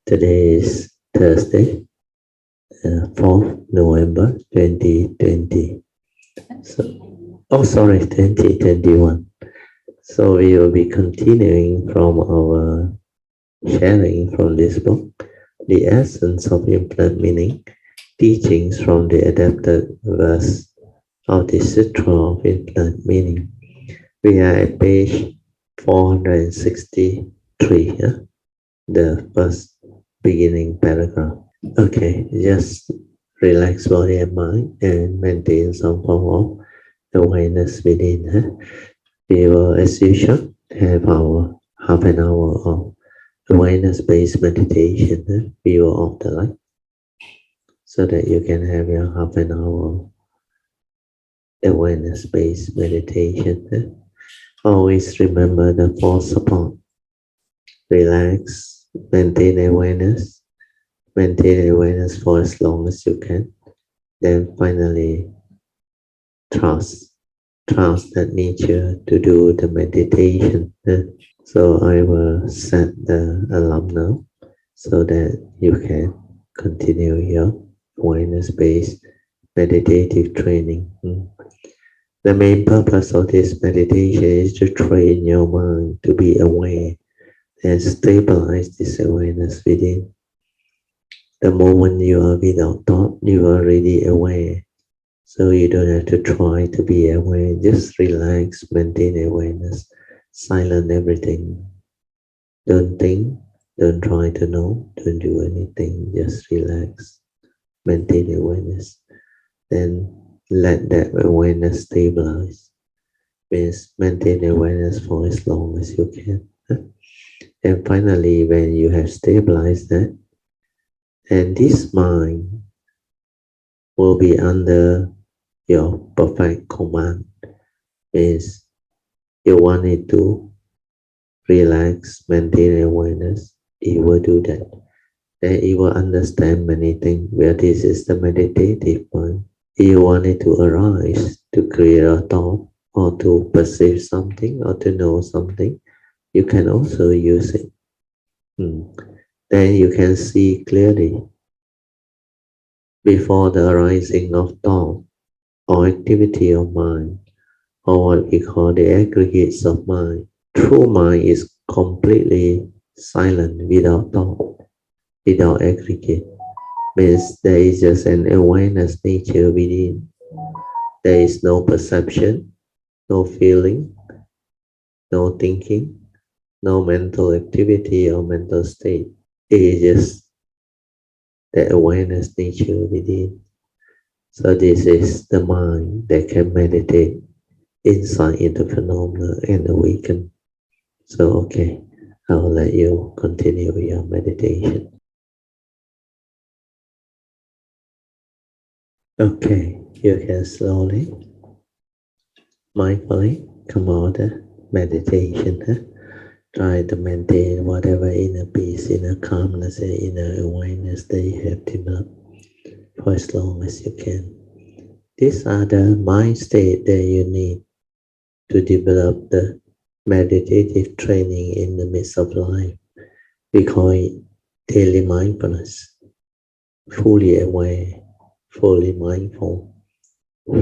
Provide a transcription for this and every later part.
Today is Thursday, 4th November 2020. Sorry, 2021. So we will be continuing from our sharing from this book, The Essence of Infinite Meaning, Teachings from the Adapted Verse of the Sutra of Infinite Meaning. We are at page 463, the first beginning paragraph. Okay, just relax body and mind and maintain some form of awareness within. We will, as usual, have our half an hour of awareness-based meditation. We will off the light so that you can have your half an hour of awareness-based meditation. Always remember the four support. Relax, maintain awareness for as long as you can. Then finally, trust that nature to do the meditation. So I will set the alarm now so that you can continue your awareness-based meditative training. The main purpose of this meditation is to train your mind to be aware and stabilize this awareness within. The moment you are without thought, you are already aware. So you don't have to try to be aware. Just relax, maintain awareness, silence everything. Don't think, don't try to know, don't do anything. Just relax, maintain awareness. Then let that awareness stabilize. Means maintain awareness for as long as you can. And finally, when you have stabilized that, and this mind will be under your perfect command. Means you want it to relax, maintain awareness, it will do that. Then it will understand many things, where this is the meditative mind. You want it to arise, to create a thought, or to perceive something, or to know something, you can also use it. Then you can see clearly before the arising of thought or activity of mind, or what we call the aggregates of mind. True mind is completely silent, without thought, without aggregate. Means there is just an awareness nature within. There is no perception, no feeling, no thinking, no mental activity or mental state. It is just the awareness nature within. So this is the mind that can meditate insight into phenomena and awaken. So okay, I will let you continue your meditation. Okay, you can slowly, mindfully come out of meditation. Try to maintain whatever inner peace, inner calmness, and inner awareness that you have developed for as long as you can. These are the mind state that you need to develop the meditative training in the midst of life. We call it daily mindfulness, fully aware, fully mindful,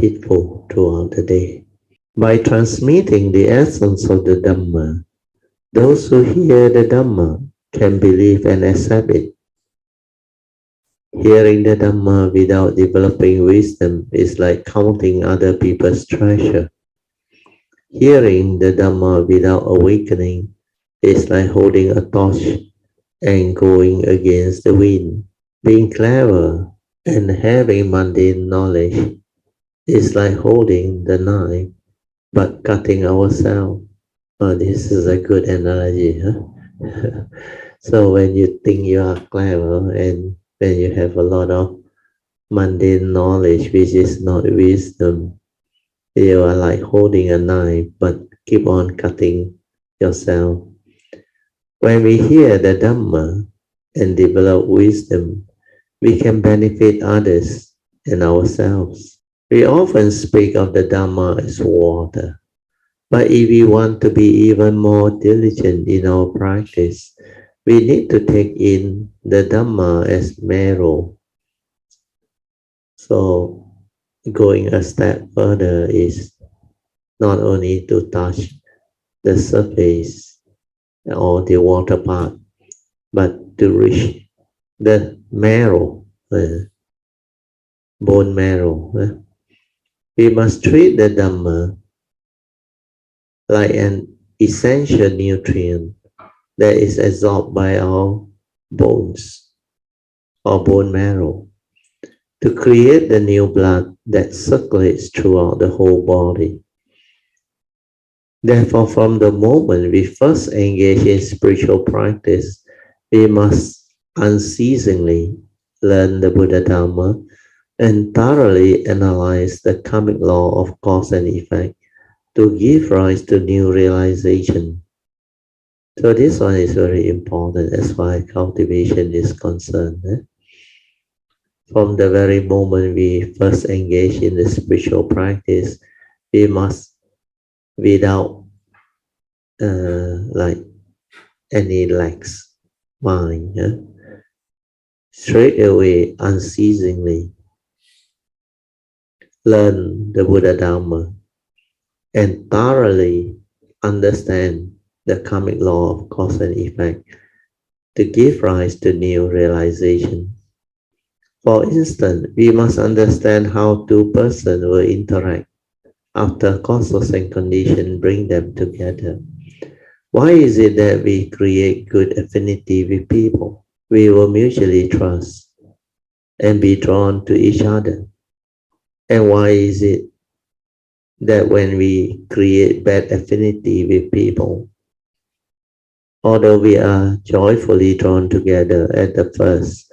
heedful throughout the day. By transmitting the essence of the Dhamma, those who hear the Dhamma can believe and accept it. Hearing the Dhamma without developing wisdom is like counting other people's treasure. Hearing the Dhamma without awakening is like holding a torch and going against the wind. Being clever and having mundane knowledge is like holding the knife but cutting ourselves. Oh, this is a good analogy. So when you think you are clever and when you have a lot of mundane knowledge which is not wisdom, you are like holding a knife but keep on cutting yourself. When we hear the Dhamma and develop wisdom, we can benefit others and ourselves. We often speak of the Dhamma as water, but if we want to be even more diligent in our practice, we need to take in the Dhamma as marrow. So going a step further is not only to touch the surface or the water part, but to reach the marrow, bone marrow. We must treat the Dhamma like an essential nutrient that is absorbed by our bones or bone marrow to create the new blood that circulates throughout the whole body. Therefore, from the moment we first engage in spiritual practice, we must unceasingly learn the Buddha Dhamma and thoroughly analyze the karmic law of cause and effect to give rise to new realization. So this one is very important as far as cultivation is concerned. From the very moment we first engage in the spiritual practice, we must, without like any lax mind, straight away, unceasingly learn the Buddha Dhamma and thoroughly understand the karmic law of cause and effect to give rise to new realization. For instance, we must understand how two persons will interact after causes and conditions bring them together. Why is it that we create good affinity with people? We will mutually trust and be drawn to each other. And why is it that when we create bad affinity with people, although we are joyfully drawn together at the first,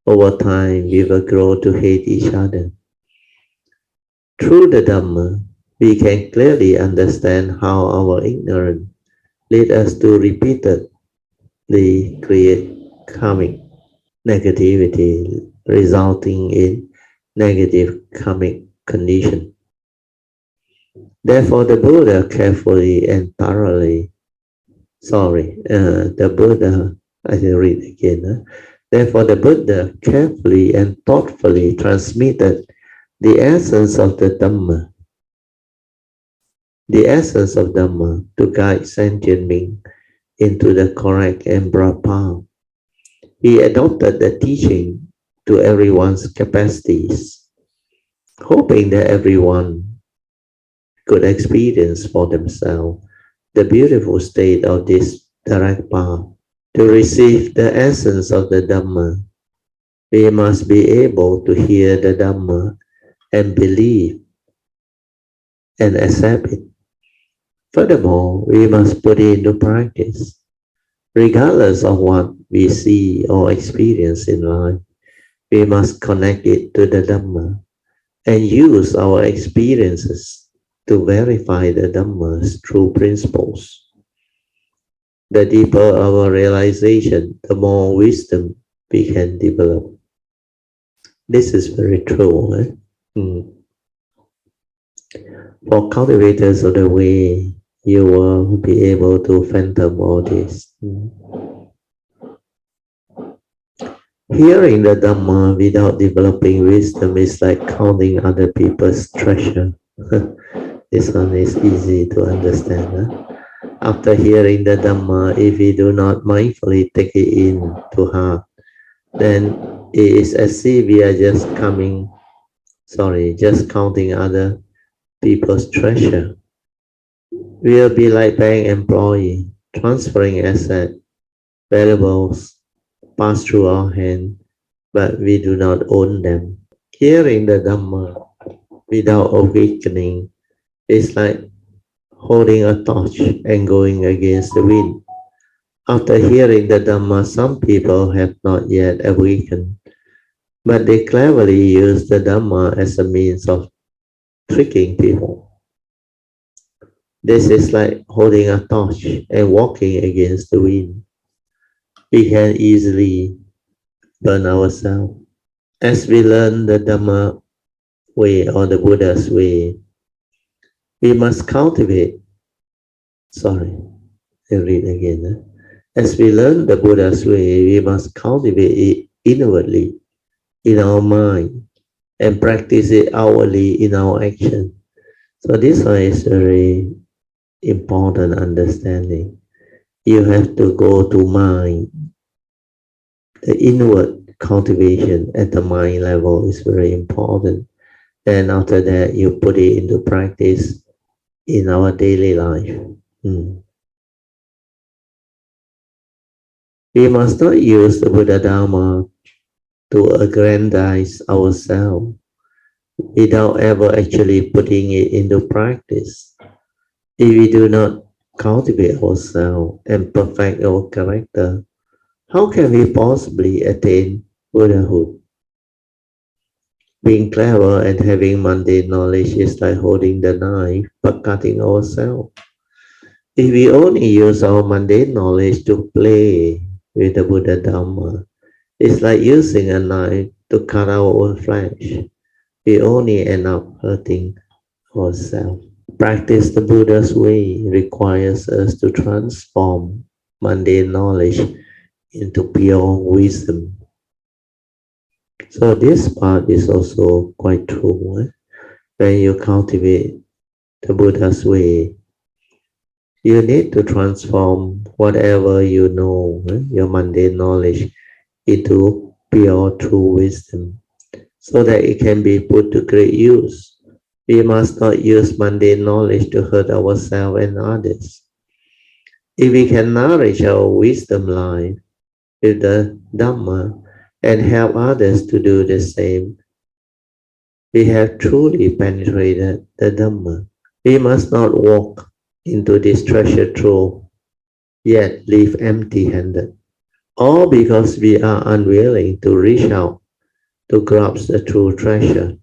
over time we will grow to hate each other? Through the Dhamma, we can clearly understand how our ignorance leads us to repeatedly create karmic negativity, resulting in negative karmic condition. Therefore, the Buddha carefully and thoroughly, the Buddha, I will read again. Therefore, the Buddha carefully and thoughtfully transmitted the essence of the Dhamma, to guide sentient beings into the correct and broad path. He adopted the teaching to everyone's capacities, hoping that everyone could experience for themselves the beautiful state of this direct path. To receive the essence of the Dhamma, we must be able to hear the Dhamma and believe and accept it. Furthermore, we must put it into practice. Regardless of what we see or experience in life, we must connect it to the Dhamma and use our experiences to verify the Dhamma's true principles. The deeper our realization, the more wisdom we can develop. This is very true. For cultivators of the way, you will be able to fathom all this. Hearing the Dhamma without developing wisdom is like counting other people's treasure. This one is easy to understand. After hearing the Dhamma, if we do not mindfully take it in to heart, then it is as if we are just counting other people's treasure. We will be like bank employee, transferring assets, valuables pass through our hand, but we do not own them. Hearing the Dhamma without awakening is like holding a torch and going against the wind. After hearing the Dhamma, some people have not yet awakened, but they cleverly use the Dhamma as a means of tricking people. This is like holding a torch and walking against the wind. We can easily burn ourselves. As we learn the Dhamma way or the Buddha's way, we must cultivate. I'll read again. As we learn the Buddha's way, we must cultivate it inwardly in our mind and practice it outwardly in our action. So this one is very important understanding. You have to go to mind. The inward cultivation at the mind level is very important. Then after that, you put it into practice in our daily life. We must not use the Buddha Dharma to aggrandize ourselves without ever actually putting it into practice. If we do not cultivate ourselves and perfect our character, how can we possibly attain Buddhahood? Being clever and having mundane knowledge is like holding the knife but cutting ourselves. If we only use our mundane knowledge to play with the Buddha Dhamma, it's like using a knife to cut our own flesh. We only end up hurting ourselves. Practice the Buddha's way requires us to transform mundane knowledge into pure wisdom. So this part is also quite true. When you cultivate the Buddha's way, you need to transform whatever you know, your mundane knowledge, into pure true wisdom, so that it can be put to great use. We must not use mundane knowledge to hurt ourselves and others. If we can nourish our wisdom life with the Dhamma and help others to do the same, we have truly penetrated the Dhamma. We must not walk into this treasure trove yet leave empty-handed, all because we are unwilling to reach out to grasp the true treasure.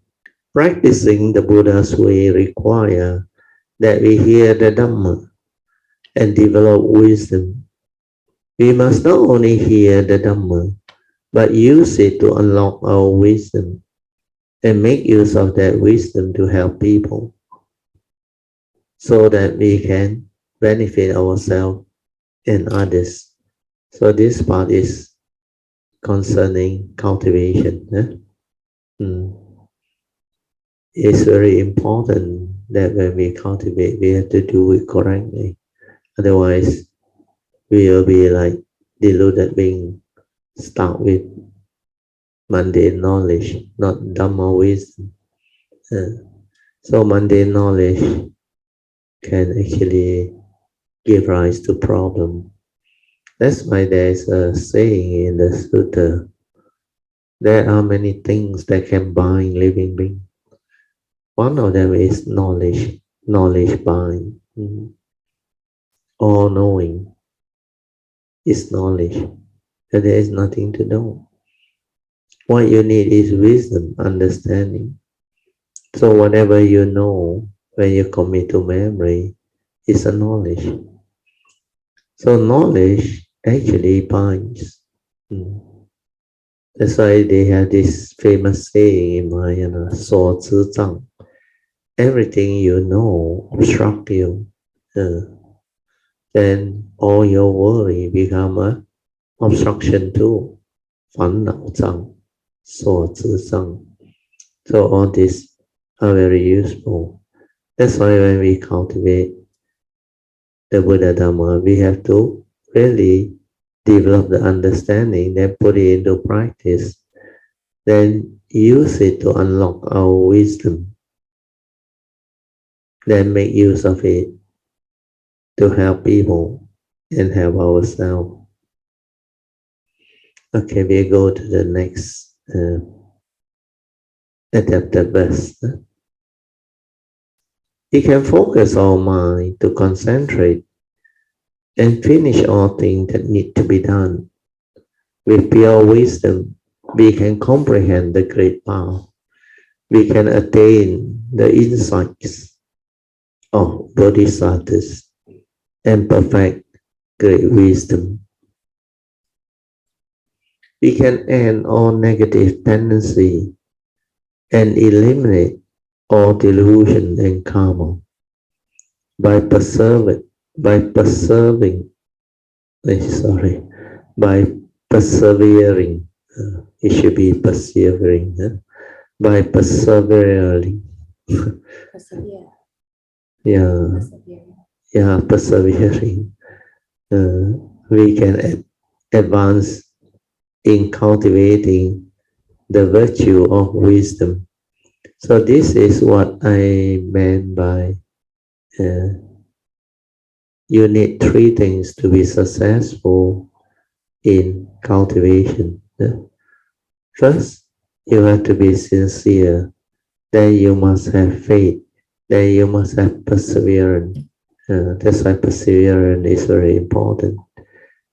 Practicing the Buddha's way requires that we hear the Dhamma and develop wisdom. We must not only hear the Dhamma, but use it to unlock our wisdom and make use of that wisdom to help people so that we can benefit ourselves and others. So this part is concerning cultivation. It's very important that when we cultivate, we have to do it correctly. Otherwise, we will be like deluded being stuck with mundane knowledge, not Dhamma wisdom. So mundane knowledge can actually give rise to problem. That's why there's a saying in the Sutra, there are many things that can bind living beings. One of them is knowledge. Knowledge bind. All knowing is knowledge. And there is nothing to know. What you need is wisdom, understanding. So whatever you know, when you commit to memory, is a knowledge. So knowledge actually binds. That's why they have this famous saying in Mahayana, 所知障. Everything you know obstruct you. Then all your worry become a obstruction too. 烦恼障, 所知障. So all these are very useful. That's why when we cultivate the Buddha Dhamma, we have to really develop the understanding, then put it into practice, then use it to unlock our wisdom, then make use of it to help people and help ourselves. Okay, we go to the next adapted verse. We can focus our mind to concentrate and finish all things that need to be done. With pure wisdom, we can comprehend the great path. We can attain the insights of Bodhisattvas and perfect great wisdom. We can end all negative tendency and eliminate all delusion and karma by preserving sorry, by persevering. It should be persevering. By persevering. Persevere. Yeah, Persevering. yeah, persevering. We can advance in cultivating the virtue of wisdom. So this is what I meant by you need three things to be successful in cultivation. First, you have to be sincere. Then you must have faith. Then you must have perseverance. That's why perseverance is very important.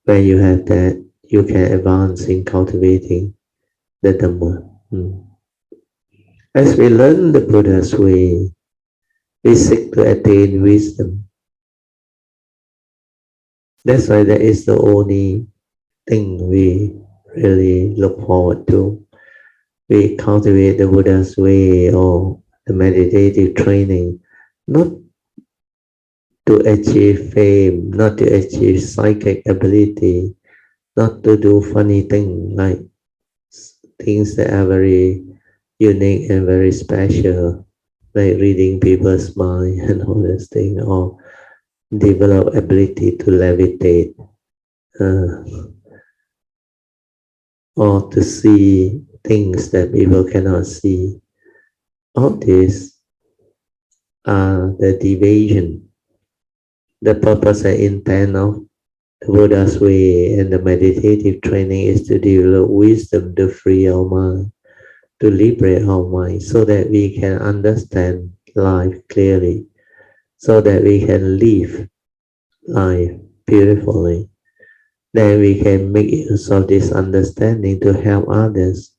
When you have that, you can advance in cultivating the Dhamma. As we learn the Buddha's way, we seek to attain wisdom. That's why that is the only thing we really look forward to. We cultivate the Buddha's way or the meditative training, not to achieve fame, not to achieve psychic ability, not to do funny things like things that are very unique and very special, like reading people's mind and all this thing, or develop ability to levitate, or to see things that people cannot see. All these are the deviation. The purpose and intent of the Buddha's way and the meditative training is to develop wisdom to free our mind, to liberate our mind, so that we can understand life clearly, so that we can live life beautifully. Then we can make use of this understanding to help others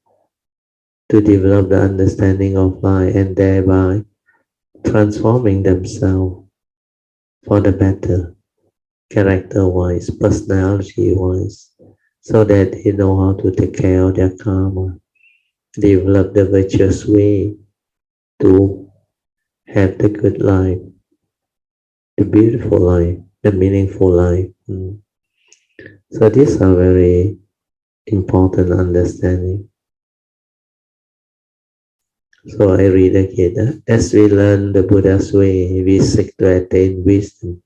to develop the understanding of life and thereby transforming themselves for the better, character-wise, personality-wise, so that they know how to take care of their karma, develop the virtuous way to have the good life, the beautiful life, the meaningful life. So these are very important understanding. So I read again. As we learn the Buddha's way, we seek to attain wisdom.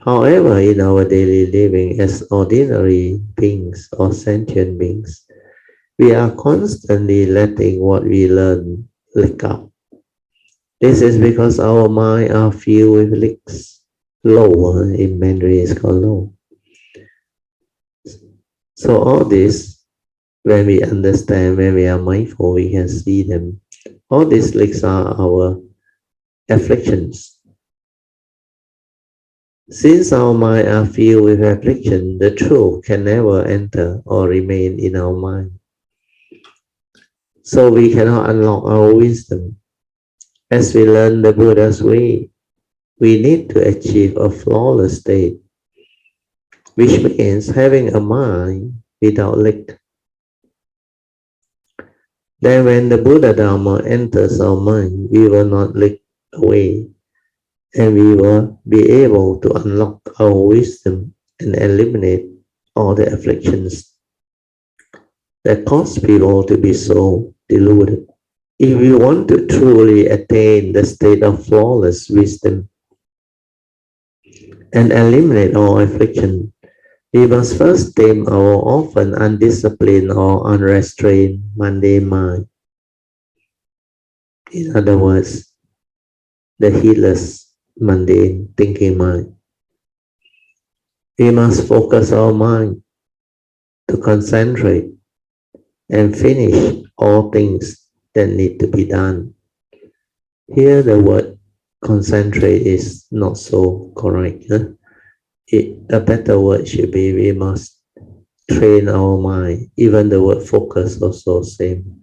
However, in our daily living as ordinary beings or sentient beings, we are constantly letting what we learn leak out. This is because our mind are filled with leaks. Low, in Mandarin is called low. So all this, when we understand, when we are mindful, we can see them. All these leaks are our afflictions. Since our mind are filled with affliction, the truth can never enter or remain in our mind. So we cannot unlock our wisdom. As we learn the Buddha's way, we need to achieve a flawless state, which means having a mind without leak. Then when the Buddha Dharma enters our mind, we will not leak away, and we will be able to unlock our wisdom and eliminate all the afflictions that cause people to be so deluded. If we want to truly attain the state of flawless wisdom and eliminate all affliction, we must first tame our often undisciplined or unrestrained mundane mind. In other words, the heedless, mundane thinking mind. We must focus our mind to concentrate and finish all things that need to be done. Here the word concentrate is not so correct. A better word should be we must train our mind. Even the word focus also same.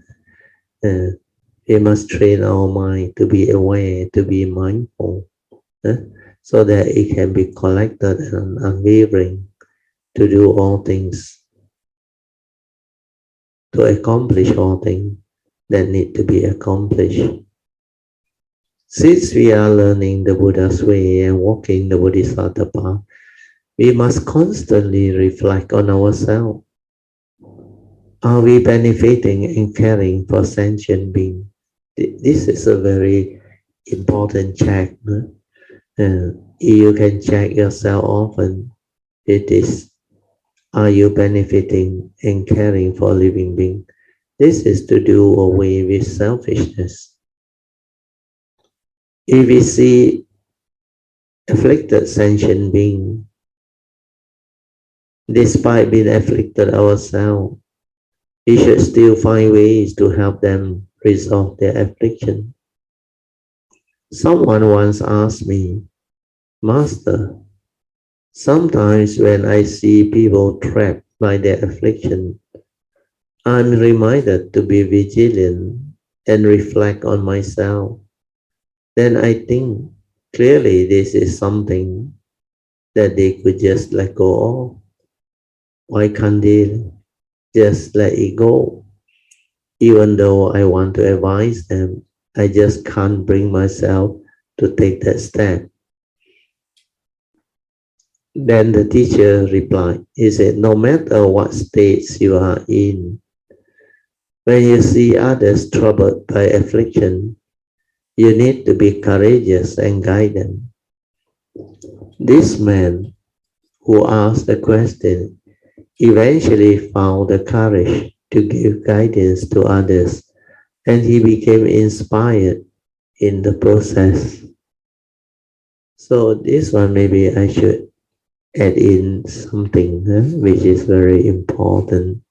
We must train our mind to be aware, to be mindful, so that it can be collected and unwavering to do all things, to accomplish all things that need to be accomplished. Since we are learning the Buddha's way and walking the Bodhisattva path, we must constantly reflect on ourselves. Are we benefiting and caring for sentient beings? This is a very important check. No? You can check yourself often. It is, are you benefiting and caring for living beings? This is to do away with selfishness. If we see afflicted sentient being, despite being afflicted ourselves, we should still find ways to help them resolve their affliction. Someone once asked me, Master, sometimes when I see people trapped by their affliction, I'm reminded to be vigilant and reflect on myself. Then I think clearly this is something that they could just let go of. Why can't they just let it go? Even though I want to advise them, I just can't bring myself to take that step. Then the teacher replied, he said, no matter what states you are in, when you see others troubled by affliction, you need to be courageous and guide them. This man who asked the question eventually found the courage to give guidance to others, and he became inspired in the process. So this one maybe I should add in something which is very important.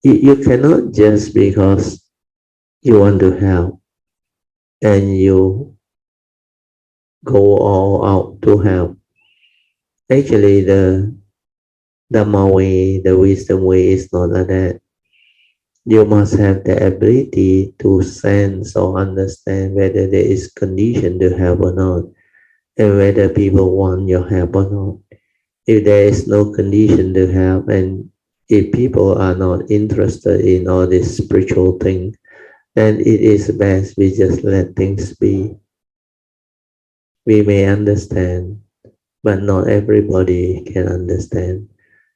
You cannot just because you want to help and you go all out to help. Actually, the Dhamma way, the wisdom way is not like that. You must have the ability to sense or understand whether there is condition to help or not, and whether people want your help or not. If there is no condition to help, and if people are not interested in all this spiritual thing, then it is best we just let things be. We may understand, but not everybody can understand.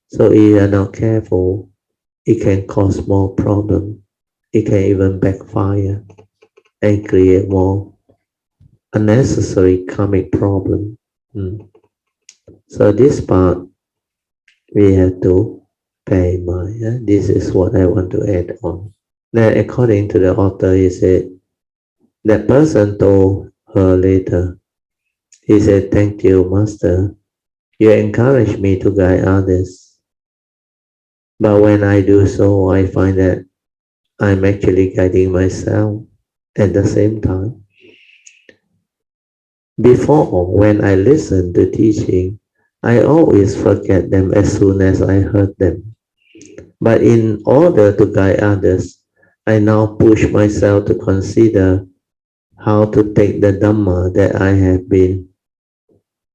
So if you are not careful, it can cause more problem. It can even backfire and create more unnecessary karmic problem. So this part we have to bear in mind. This is what I want to add on. Then according to the author, he said, that person told her later, he said, thank you, Master. You encourage me to guide others. But when I do so, I find that I'm actually guiding myself at the same time. Before, when I listen to teaching, I always forget them as soon as I heard them. But in order to guide others, I now push myself to consider how to take the Dhamma that I have been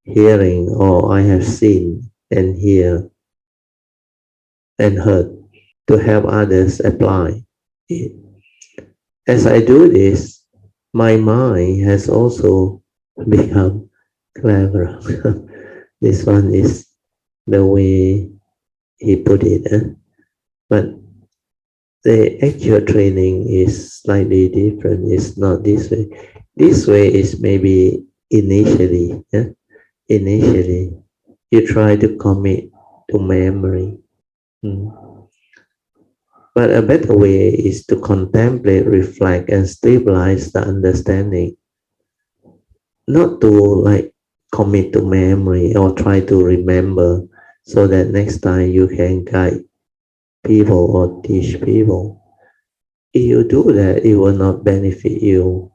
hearing or I have seen and hear and heard to help others apply it. As I do this, my mind has also become clever. This one is the way he put it. But the actual training is slightly different. It's not this way. This way is maybe initially. Initially, you try to commit to memory. But a better way is to contemplate, reflect, and stabilize the understanding. Not to like commit to memory or try to remember so that next time you can guide people or teach people. If you do that, it will not benefit you.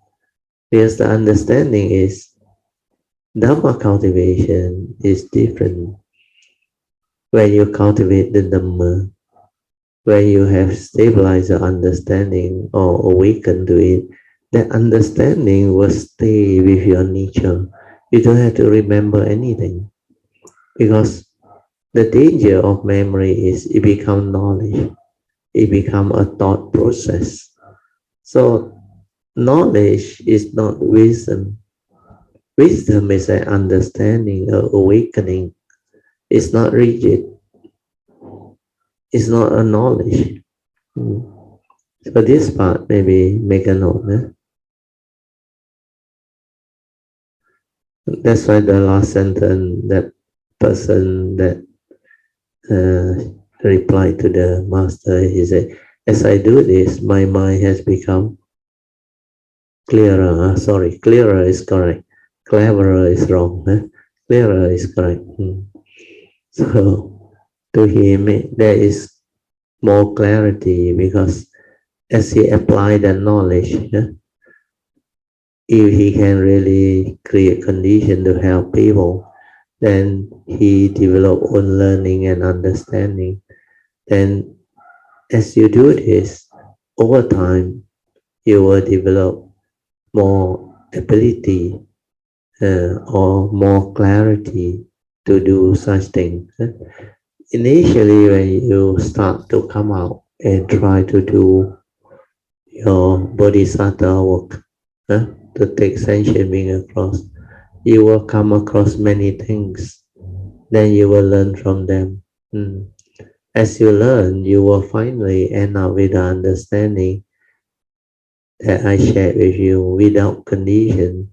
Because the understanding is Dhamma cultivation is different. When you cultivate the Dhamma, when you have stabilized your understanding or awakened to it, that understanding will stay with your nature. You don't have to remember anything, because the danger of memory is it becomes knowledge. It becomes a thought process. So knowledge is not wisdom. Wisdom is an understanding, an awakening. It's not rigid. It's not a knowledge. So this part, maybe make a note. That's why the last sentence, that person that replied to the master, he said, as I do this, my mind has become clearer. Clearer is correct. Cleverer is wrong. Clearer is correct. So to him, there is more clarity, because as he applied that knowledge, if he can really create condition to help people, then he develop own learning and understanding. Then as you do this, over time, you will develop more ability or more clarity to do such things. Initially, when you start to come out and try to do your bodhisattva work, to take sentient being across, you will come across many things. Then you will learn from them. As you learn, you will finally end up with the understanding that I shared with you without condition.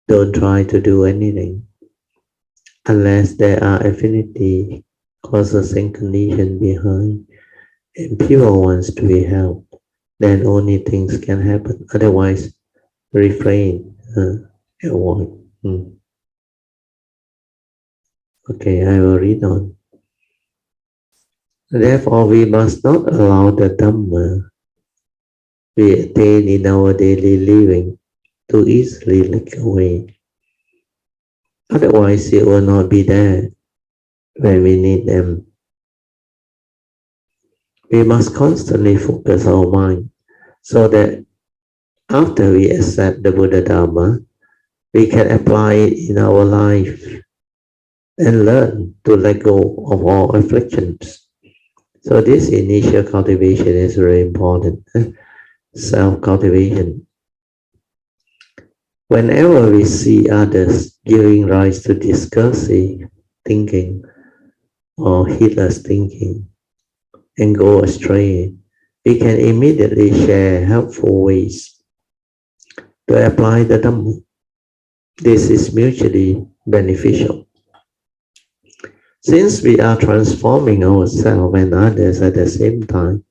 Don't try to do anything unless there are affinity, causes and condition behind, and people wants to be helped. Then only things can happen. Otherwise, refrain, avoid. Okay, I will read on. Therefore, we must not allow the Dhamma we attain in our daily living to easily leak away. Otherwise, it will not be there when we need them. We must constantly focus our mind so that after we accept the Buddha Dharma, we can apply it in our life and learn to let go of all afflictions. So this initial cultivation is very important. Self-cultivation. Whenever we see others giving rise to discursive thinking or heedless thinking and go astray, we can immediately share helpful ways to apply the Dhamma. This is mutually beneficial. Since we are transforming ourselves and others at the same time,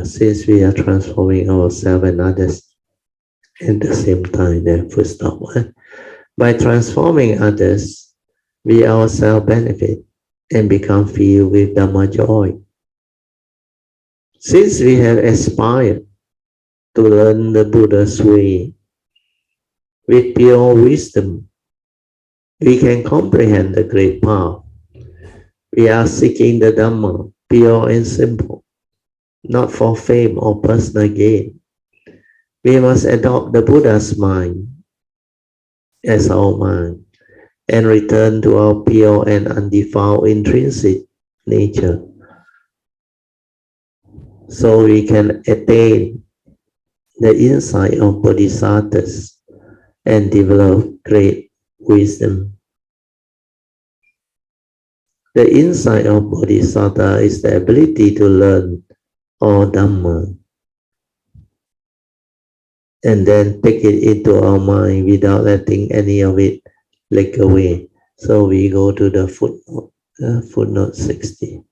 since we are transforming ourselves and others at the same time, then full stop. By transforming others, we ourselves benefit and become filled with Dhamma joy. Since we have aspired to learn the Buddha's way with pure wisdom, we can comprehend the great path. We are seeking the Dhamma, pure and simple, not for fame or personal gain. We must adopt the Buddha's mind as our mind and return to our pure and undefiled intrinsic nature, so we can attain the insight of bodhisattvas and develop great wisdom. The insight of bodhisattva is the ability to learn all Dhamma and then take it into our mind without letting any of it leak away. So we go to the footnote, footnote 60,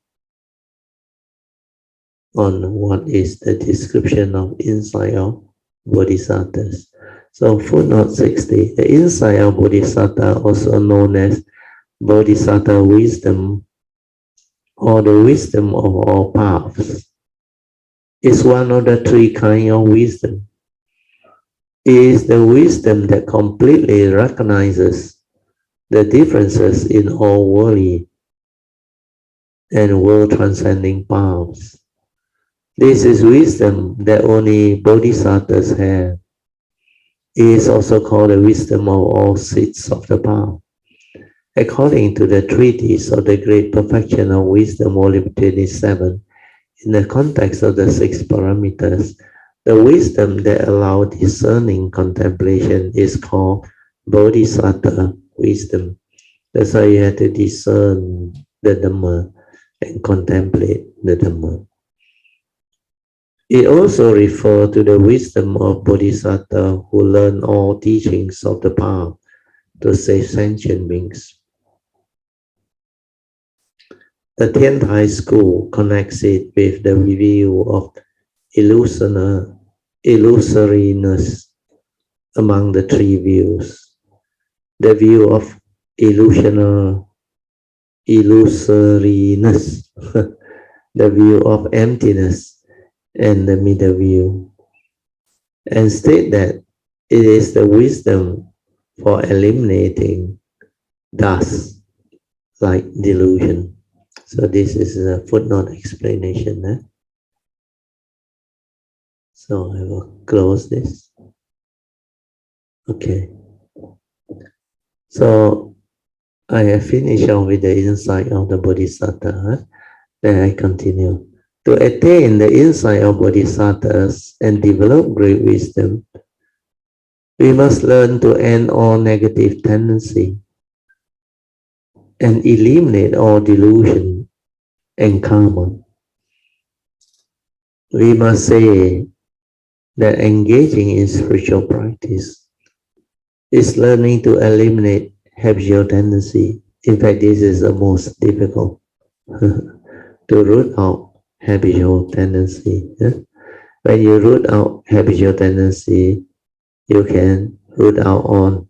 on what is the description of insight of bodhisattvas. So footnote 60, the insight of bodhisattva, also known as Bodhisattva Wisdom or the wisdom of all paths, is one of the three kinds of wisdom. It is the wisdom that completely recognizes the differences in all worldly and world-transcending paths. This is wisdom that only bodhisattvas have. It is also called the wisdom of all seeds of the path. According to the treatise of the Great Perfection of Wisdom, Volume 27, in the context of the 6 parameters, The wisdom that allows discerning contemplation is called Bodhisattva Wisdom. That's why you have to discern the Dhamma and contemplate the Dhamma. It also refers to the wisdom of Bodhisattva who learn all teachings of the path to save sentient beings. The Tiantai school connects it with the review of illusoriness among the three views. The view of illusoriness, the view of emptiness, and the middle view, and state that it is the wisdom for eliminating thus like delusion. So this is a footnote explanation. So I will close this. Okay. So I have finished on with the insight of the Bodhisattva. Then I continue. To attain the insight of Bodhisattvas and develop great wisdom, we must learn to end all negative tendency and eliminate all delusion and karma. We must say that engaging in spiritual practice is learning to eliminate habitual tendency. In fact, this is the most difficult to root out habitual tendency. When you root out habitual tendency, you can root out all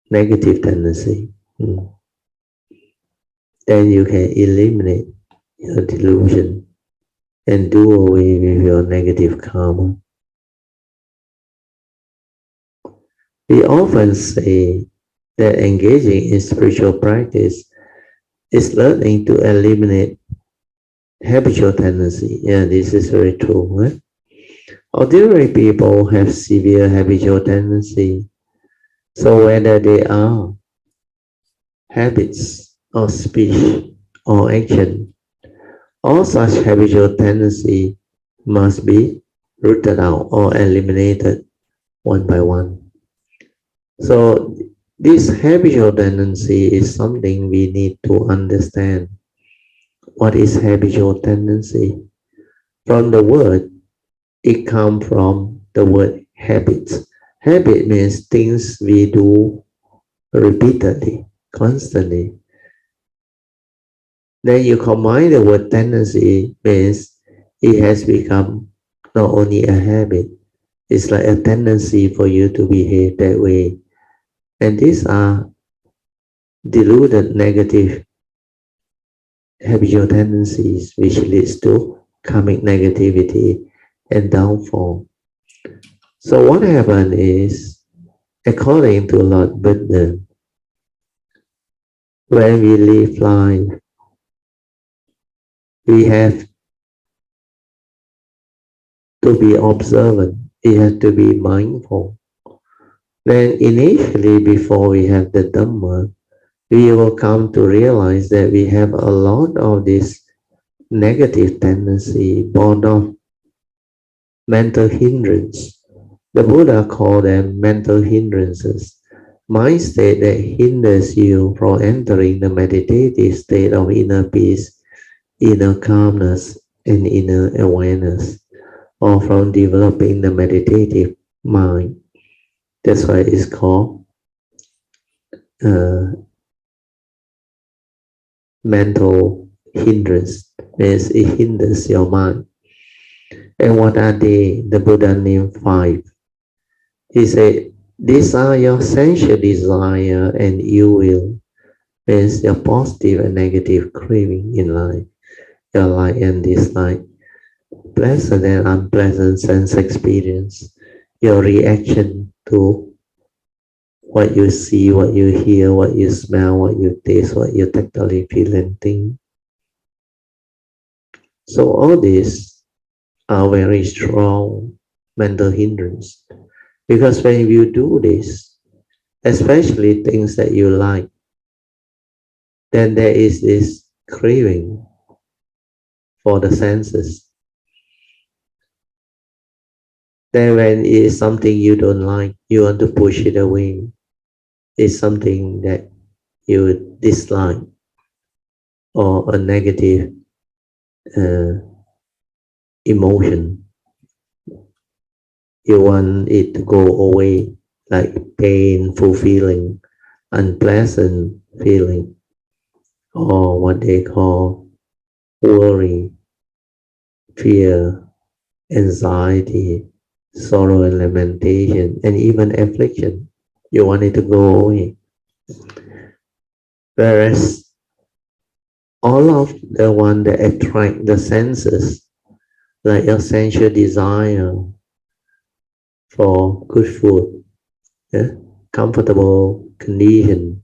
negative tendency. Then you can eliminate your delusion and do away with your negative karma. We often say that engaging in spiritual practice is learning to eliminate habitual tendency. Yeah, this is very true. Right? Ordinary people have severe habitual tendency. So whether they are habits or speech or action, all such habitual tendency must be rooted out or eliminated one by one. So this habitual tendency is something we need to understand. What is habitual tendency? From the word, it comes from the word habits. Habit means things we do repeatedly, constantly. Then you combine the word tendency, means it has become not only a habit, it's like a tendency for you to behave that way. And these are deluded negative habitual tendencies which leads to karmic negativity and downfall. So what happened is, according to Lord Buddha, when we live life, we have to be observant, we have to be mindful. Then initially, before we have the Dhamma, we will come to realize that we have a lot of this negative tendency born of mental hindrance. The Buddha called them mental hindrances. Mind state that hinders you from entering the meditative state of inner peace, inner calmness, and inner awareness, or from developing the meditative mind. That's why it's called mental hindrance, means it hinders your mind. And what are they? The Buddha named 5. He said, these are your sensual desire and ill will, means your positive and negative craving in life, your like and dislike, pleasant and unpleasant sense experience, your reaction to what you see, what you hear, what you smell, what you taste, what you tactily feel and think. So all these are very strong mental hindrance. Because when you do this, especially things that you like, then there is this craving for the senses. Then when it is something you don't like, you want to push it away. It's something that you dislike or a negative uh, emotion. You want it to go away, like painful feeling, unpleasant feeling, or what they call worry, fear, anxiety, sorrow and lamentation, and even affliction. You want it to go away. Whereas all of the one that attract the senses, like your sensual desire for good food, yeah, comfortable condition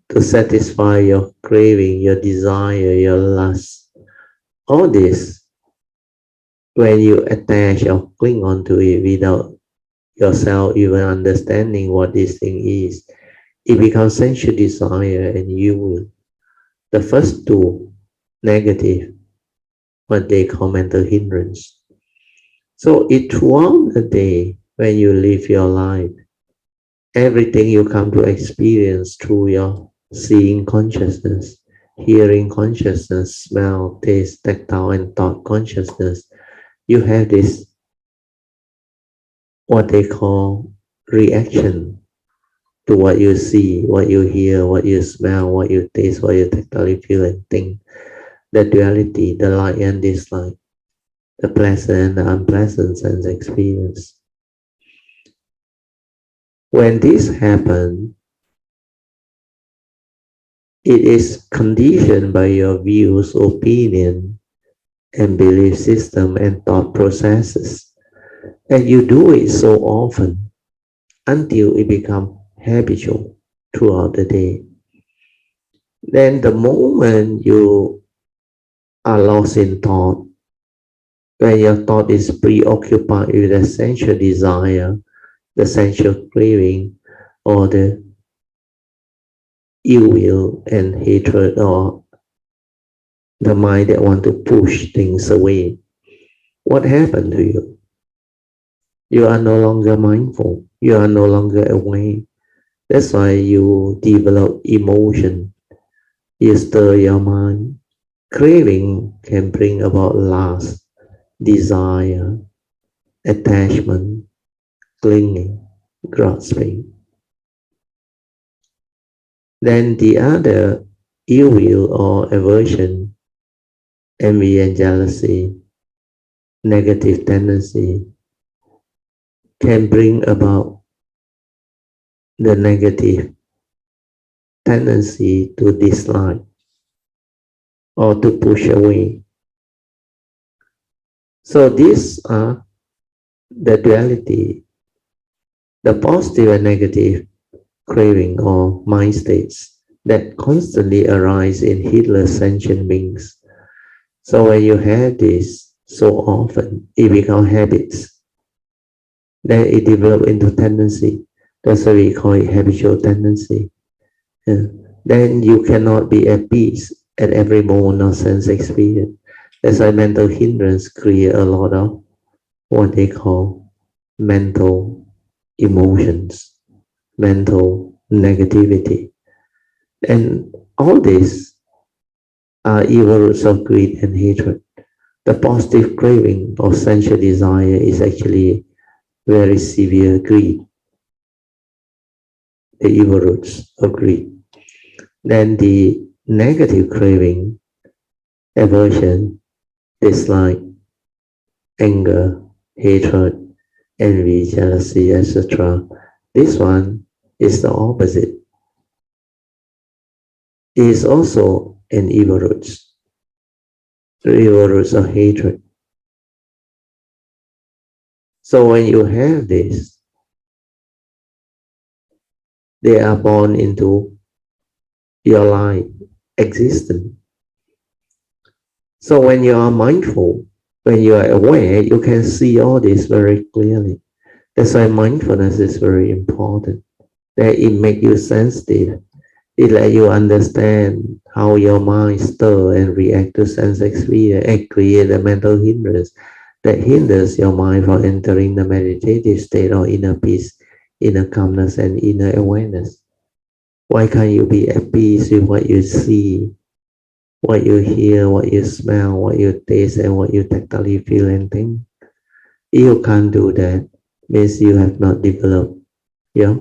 to satisfy your craving, your desire, your lust, all this, when you attach or cling onto it without yourself even understanding what this thing is, it becomes sensual desire and you will. The first two, negative, what they call mental hindrance. So it throughout the day, when you live your life, everything you come to experience through your seeing consciousness, hearing consciousness, smell, taste, tactile, and thought consciousness, you have this, what they call reaction to what you see, what you hear, what you smell, what you taste, what you tactile feel and think. The duality, the like and dislike, the pleasant and the unpleasant sense experience. When this happens, it is conditioned by your views, opinion, and belief system and thought processes. And you do it so often until it becomes habitual throughout the day. Then the moment you are lost in thought, when your thought is preoccupied with the sensual desire, the sensual craving, or the ill will and hatred, or the mind that want to push things away, what happened to you? You are no longer mindful. You are no longer aware. That's why you develop emotion. You stir your mind. Craving can bring about lust, desire, attachment, clinging, grasping. Then the other, ill will or aversion, envy and jealousy, negative tendency, can bring about the negative tendency to dislike or to push away. So these are the duality, the positive and negative craving or mind states that constantly arise in heedless sentient beings. So when you have this so often, it becomes habits. Then it develops into tendency. That's why we call it habitual tendency. Yeah. Then you cannot be at peace at every moment of sense experience. That's why mental hindrance create a lot of what they call mental emotions, mental negativity. And all these are evil roots of greed and hatred. The positive craving of sensual desire is actually very severe greed, the evil roots of greed. Then the negative craving, aversion, dislike, anger, hatred, envy, jealousy, etc. This one is the opposite. It is also an evil roots, the evil roots of hatred. So when you have this, they are born into your life, existence. So when you are mindful, when you are aware, you can see all this very clearly. That's why mindfulness is very important. That it makes you sensitive. It lets you understand how your mind stir and react to sense experience and create a mental hindrance. that hinders your mind from entering the meditative state or inner peace, inner calmness, and inner awareness. Why can't you be at peace with what you see, what you hear, what you smell, what you taste, and what you tactily feel and think? If you can't do that, means you have not developed your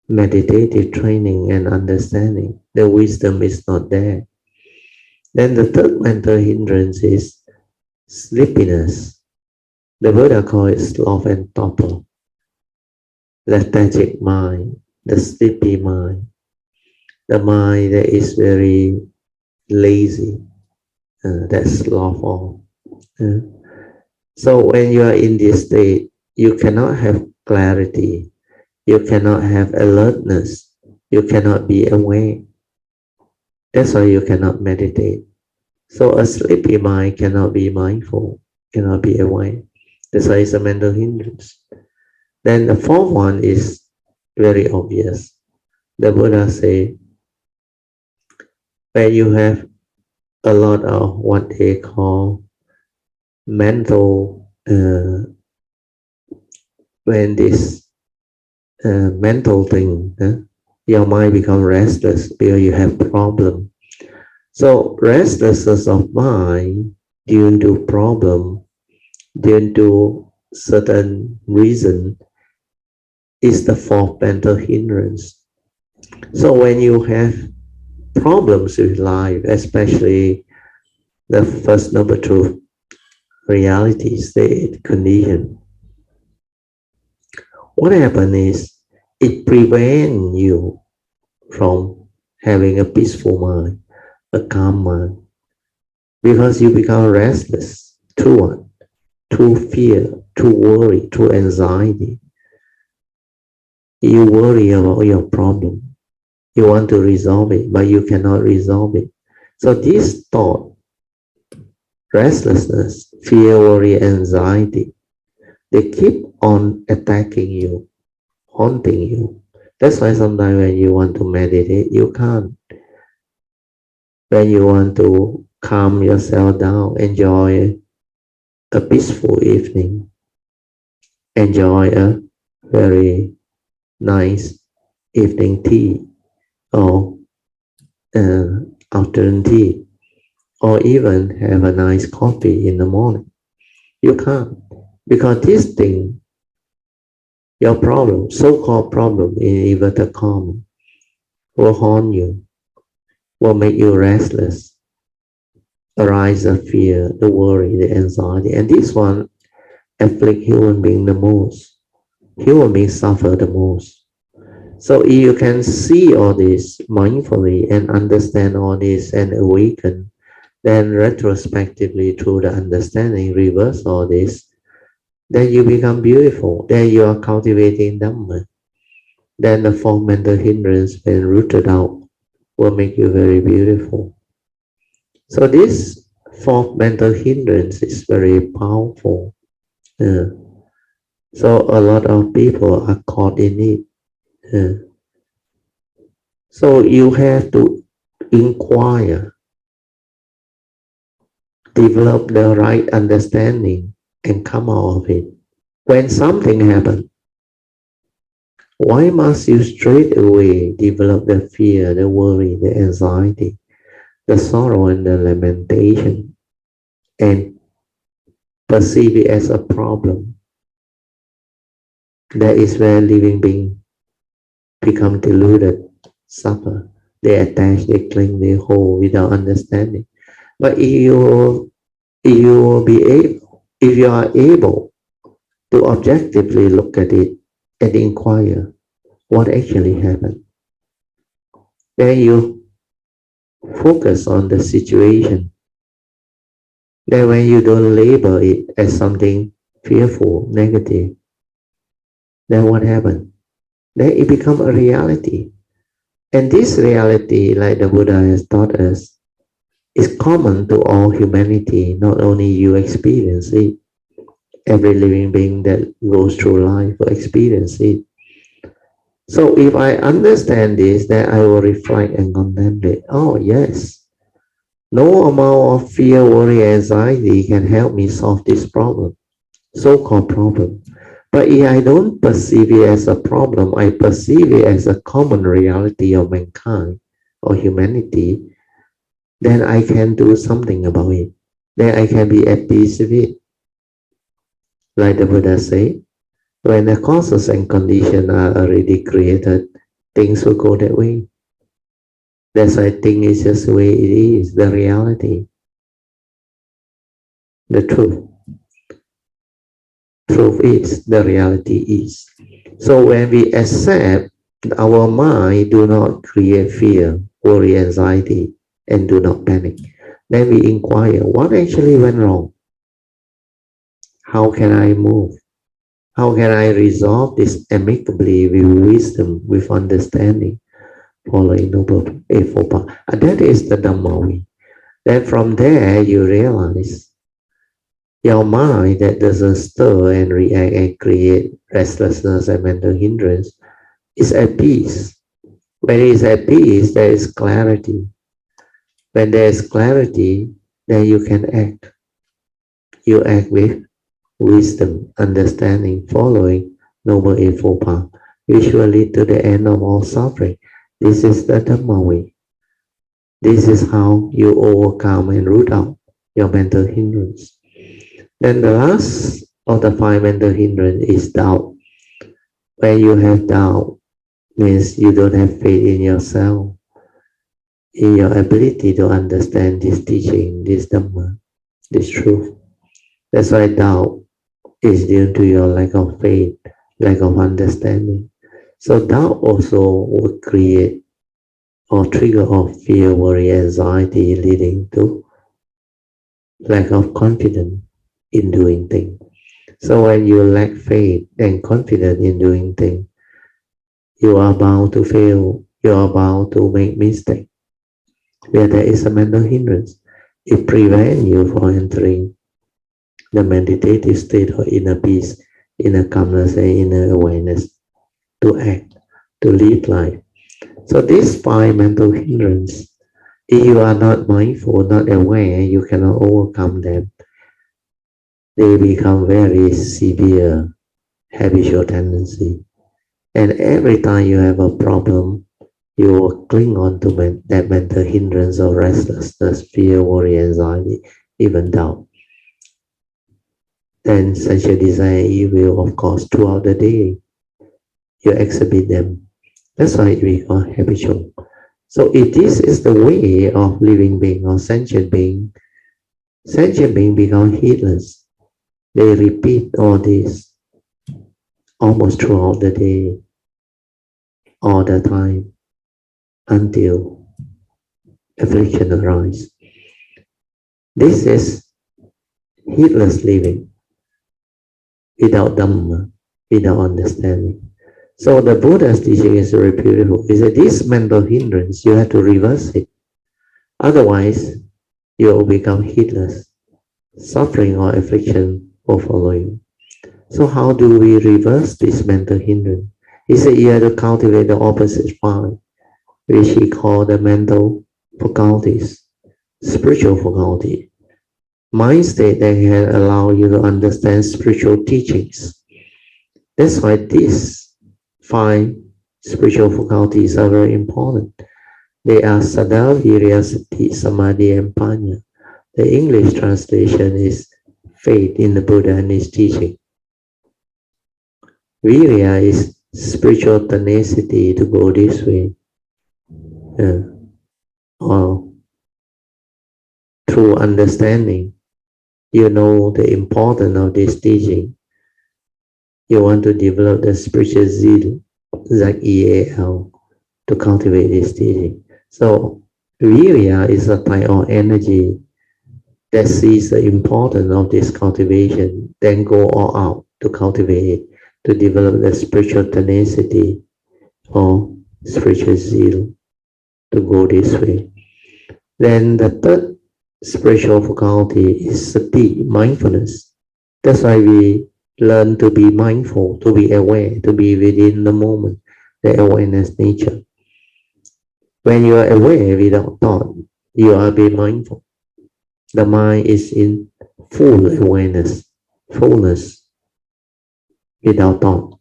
meditative training and understanding. The wisdom is not there. Then the third mental hindrance is sleepiness. The Buddha called it sloth and torpor. Lethargic mind, the sleepy mind, the mind that is very lazy, that's slothful. So when you are in this state, you cannot have clarity, you cannot have alertness, you cannot be awake. That's why you cannot meditate. So a sleepy mind cannot be mindful, cannot be awake. That's why it's a mental hindrance. Then the fourth one is very obvious. The Buddha say, when you have a lot of what they call mental, when this mental thing, your mind become restless because you have problem. So restlessness of mind due to problem, due to certain reason, is the fourth mental hindrance. So when you have problems with life, especially the first noble truth, reality, state, condition, what happens is it prevents you from having a peaceful mind, a calm mind, because you become restless. Through what? Through fear, through worry, through anxiety. You worry about your problem. You want to resolve it, but you cannot resolve it. So this thought, restlessness, fear, worry, anxiety, they keep on attacking you, haunting you. That's why sometimes when you want to meditate, you can't. When you want to calm yourself down, enjoy a peaceful evening, enjoy a very nice evening tea or afternoon tea, or even have a nice coffee in the morning. You can't, because this thing, your problem, so-called problem in inverted comma, will haunt you, will make you restless, arise the fear, the worry, the anxiety, and this one afflict human being the most. Human beings suffer the most. So if you can see all this mindfully and understand all this and awaken, then retrospectively through the understanding reverse all this, then you become beautiful. Then you are cultivating Dhamma. Then the four mental hindrance, when rooted out, will make you very beautiful. So this fourth mental hindrance is very powerful. So a lot of people are caught in it. So you have to inquire, develop the right understanding, and come out of it. When something happens, why must you straight away develop the fear, the worry, the anxiety, the sorrow, and the lamentation, and perceive it as a problem? That is where living beings become deluded, suffer. They attach, they cling, they hold without understanding. But if you are able to objectively look at it and inquire what actually happened, then you focus on the situation. Then when you don't label it as something fearful, negative, then what happened? Then it becomes a reality. And this reality, like the Buddha has taught us, is common to all humanity. Not only you experience it, every living being that goes through life will experience it. So if I understand this, then I will reflect and contemplate. Oh yes, no amount of fear, worry, anxiety can help me solve this problem. so-called problem. But if I don't perceive it as a problem, I perceive it as a common reality of mankind or humanity, then I can do something about it. Then I can be at peace with it. Like the Buddha said, when the causes and conditions are already created, things will go that way. That's why thing is just the way it is, the reality, the truth. Truth is, the reality is. So when we accept our mind do not create fear, worry, anxiety, and do not panic, then we inquire what actually went wrong. How can I move? How can I resolve this amicably with wisdom, with understanding, following Noble Eightfold Path? And that is the Dhamma way. Then from there you realize your mind that doesn't stir and react and create restlessness and mental hindrance is at peace. When it is at peace, there is clarity. When there is clarity, then you can act. You act with wisdom, understanding, following Noble Eightfold Path, which will lead to the end of all suffering. This is the Dhamma way. This is how you overcome and root out your mental hindrance. Then the last of the 5 mental hindrance is doubt. When you have doubt, means you don't have faith in yourself, in your ability to understand this teaching, this Dhamma, this truth. That's why doubt is due to your lack of faith, lack of understanding. So doubt also will create or trigger of fear, worry, anxiety, leading to lack of confidence in doing things. So when you lack faith and confidence in doing things, you are bound to fail, you are bound to make mistakes. Where there is a mental hindrance, it prevents you from entering the meditative state of inner peace, inner calmness, and inner awareness to act, to live life. So these 5 mental hindrances, if you are not mindful, not aware, you cannot overcome them. They become very severe habitual tendency. And every time you have a problem, you will cling on to that mental hindrance of restlessness, fear, worry, anxiety, even doubt. Then such a desire you will, of course, throughout the day, you exhibit them. That's why we call habitual. So if this is the way of living being or sentient being become heedless. They repeat all this almost throughout the day, all the time, until affliction arises. This is heedless living without Dhamma, without understanding. So the Buddha's teaching is very beautiful. He said this mental hindrance, you have to reverse it. Otherwise, you will become heedless. Suffering or affliction will follow you. So how do we reverse this mental hindrance? He said you have to cultivate the opposite mind, which he called the mental faculties, spiritual faculty. Mind state that can allow you to understand spiritual teachings. That's why these 5 spiritual faculties are very important. They are Saddha, Virya, Sati, Samadhi, and Panya. The English translation is faith in the Buddha and his teaching. Virya is spiritual tenacity to go this way. Or through understanding, you know the importance of this teaching. You want to develop the spiritual zeal, Z-E-A-L, to cultivate this teaching. So Virya is a type of energy that sees the importance of this cultivation, then go all out to cultivate it, to develop the spiritual tenacity or spiritual zeal to go this way. Then the third spiritual faculty is sati, mindfulness. That's why we learn to be mindful, to be aware, to be within the moment, the awareness nature. When you are aware without thought, you are being mindful. The mind is in full awareness, fullness. without thought.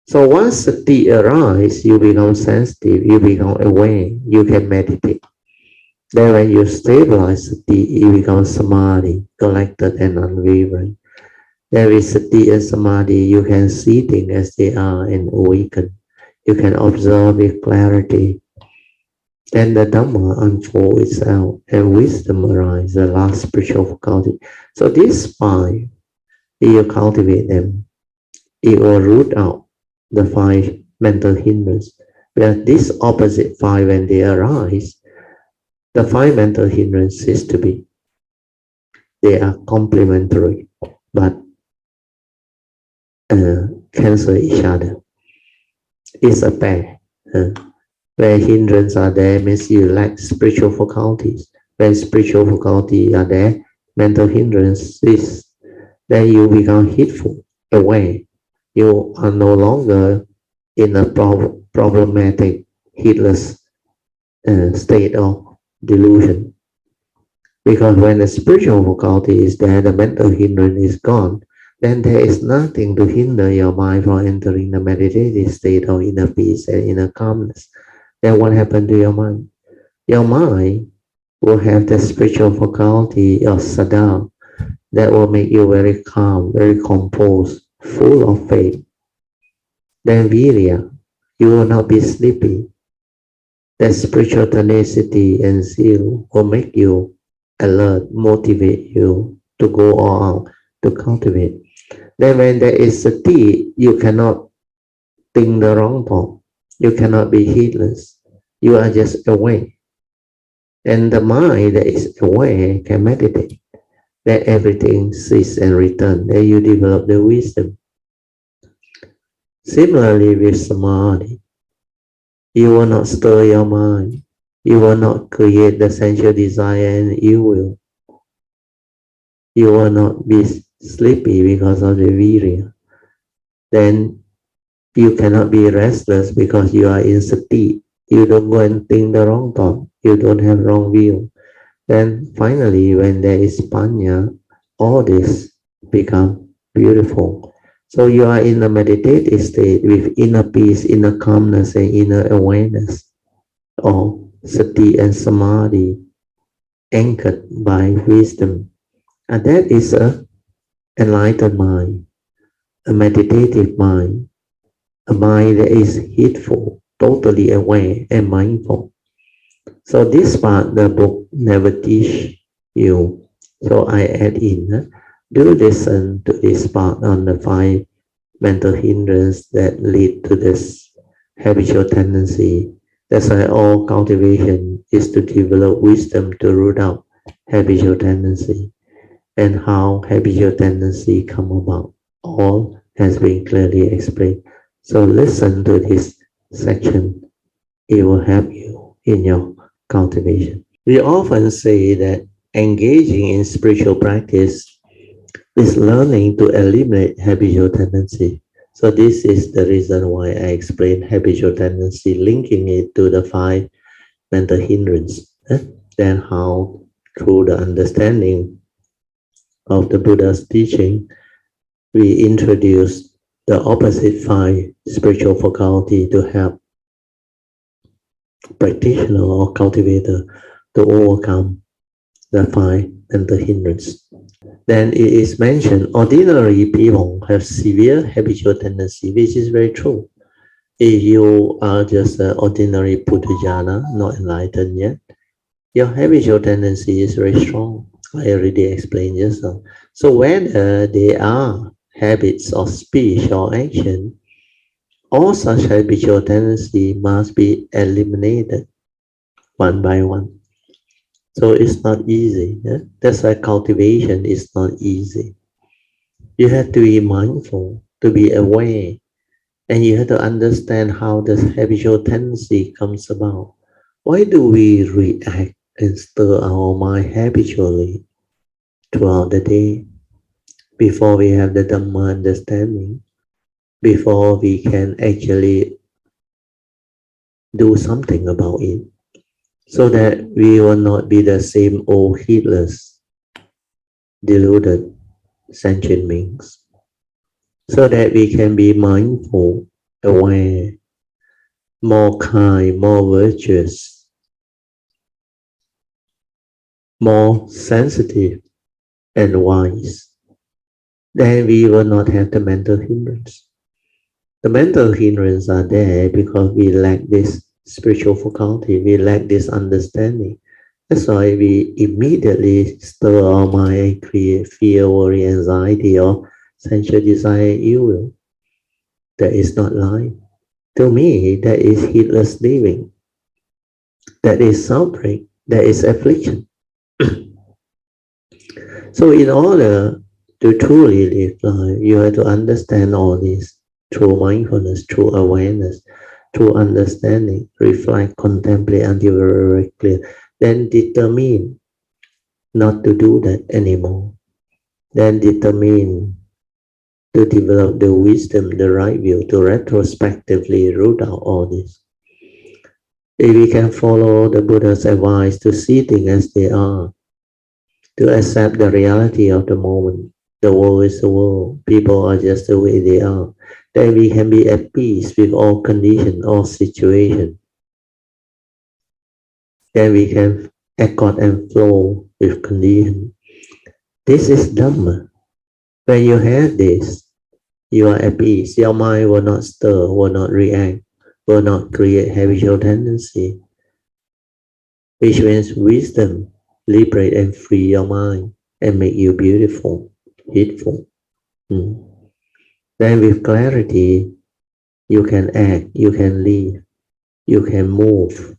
So once sati arises, you become sensitive, you become aware, you can meditate. Then when you stabilize sati, it becomes samadhi, collected and unwavering. Then with sati and samadhi, you can see things as they are and awaken. You can observe with clarity. Then the Dhamma unfolds itself and wisdom arises, the last spiritual faculty. So these five, if you cultivate them, it will root out the five mental hindrances. Where these opposite five, when they arise, the five mental hindrances cease to be. They are complementary, but cancel each other. It's a pair. Where hindrances are there means you lack spiritual faculties. When spiritual faculties are there, mental hindrances, then you become heedful, aware. You are no longer in a problematic, heedless state of delusion. Because when the spiritual faculty is there, the mental hindrance is gone, then there is nothing to hinder your mind from entering the meditative state of inner peace and inner calmness. Then what happened to your mind? Your mind will have the spiritual faculty of sada that will make you very calm, very composed, full of faith. Then virya, you will not be sleepy. That spiritual tenacity and zeal will make you alert, motivate you to go all out, to cultivate. Then when there is sati, you cannot think the wrong thought. You cannot be heedless. You are just aware. And the mind that is aware can meditate. Let everything cease and return. Then you develop the wisdom. Similarly with samadhi, you will not stir your mind. You will not create the sensual desire and ill will. You will not be sleepy because of the virya. Then you cannot be restless because you are in sati. You don't go and think the wrong thought. You don't have wrong view. Then finally, when there is panya, all this become beautiful. So you are in a meditative state with inner peace, inner calmness, and inner awareness, or sati and samadhi, anchored by wisdom. And that is a enlightened mind, a meditative mind, a mind that is heedful, totally aware and mindful. So this part the book never teach you. So I add in, do listen to this part on the five mental hindrances that lead to this habitual tendency. That's why all cultivation is to develop wisdom to root out habitual tendency. And how habitual tendency come about. All has been clearly explained. So listen to this section. It will help you in your cultivation. We often say that engaging in spiritual practice is learning to eliminate habitual tendency. So this is the reason why I explain habitual tendency, linking it to the five mental hindrances. Then how, through the understanding of the Buddha's teaching, we introduce the opposite five spiritual faculty to help practitioner or cultivator to overcome the five mental hindrances. Then it is mentioned ordinary people have severe habitual tendency, which is very true. If you are just an ordinary Puthujjana, not enlightened yet, your habitual tendency is very strong. I already explained just now. So whether they are habits of speech or action, all such habitual tendency must be eliminated one by one. So it's not easy. Yeah? That's why cultivation is not easy. You have to be mindful, to be aware, and you have to understand how this habitual tendency comes about. Why do we react and stir our mind habitually throughout the day before we have the Dhamma understanding, before we can actually do something about it, so that we will not be the same old heedless, deluded sentient beings? so that we can be mindful, aware, more kind, more virtuous, more sensitive and wise. Then we will not have the mental hindrance. The mental hindrance are there because we lack this spiritual faculty, we lack this understanding. That's why we immediately stir our mind and create fear, worry, anxiety, or sensual desire, ill will. That is not life. To me, that is heedless living. That is suffering. That is affliction. So in order to truly live life, you have to understand all this through mindfulness, through awareness, through understanding, reflect, contemplate until very clear, then determine not to do that anymore. Then determine to develop the wisdom, the right view, to retrospectively root out all this. If we can follow the Buddha's advice to see things as they are, to accept the reality of the moment, the world is the world, people are just the way they are, then we can be at peace with all conditions, all situations. Then we can accord and flow with conditions. This is Dhamma. When you have this, you are at peace. Your mind will not stir, will not react, will not create habitual tendency, which means wisdom, liberate and free your mind and make you beautiful, heedful. Then with clarity, you can act, you can live, you can move.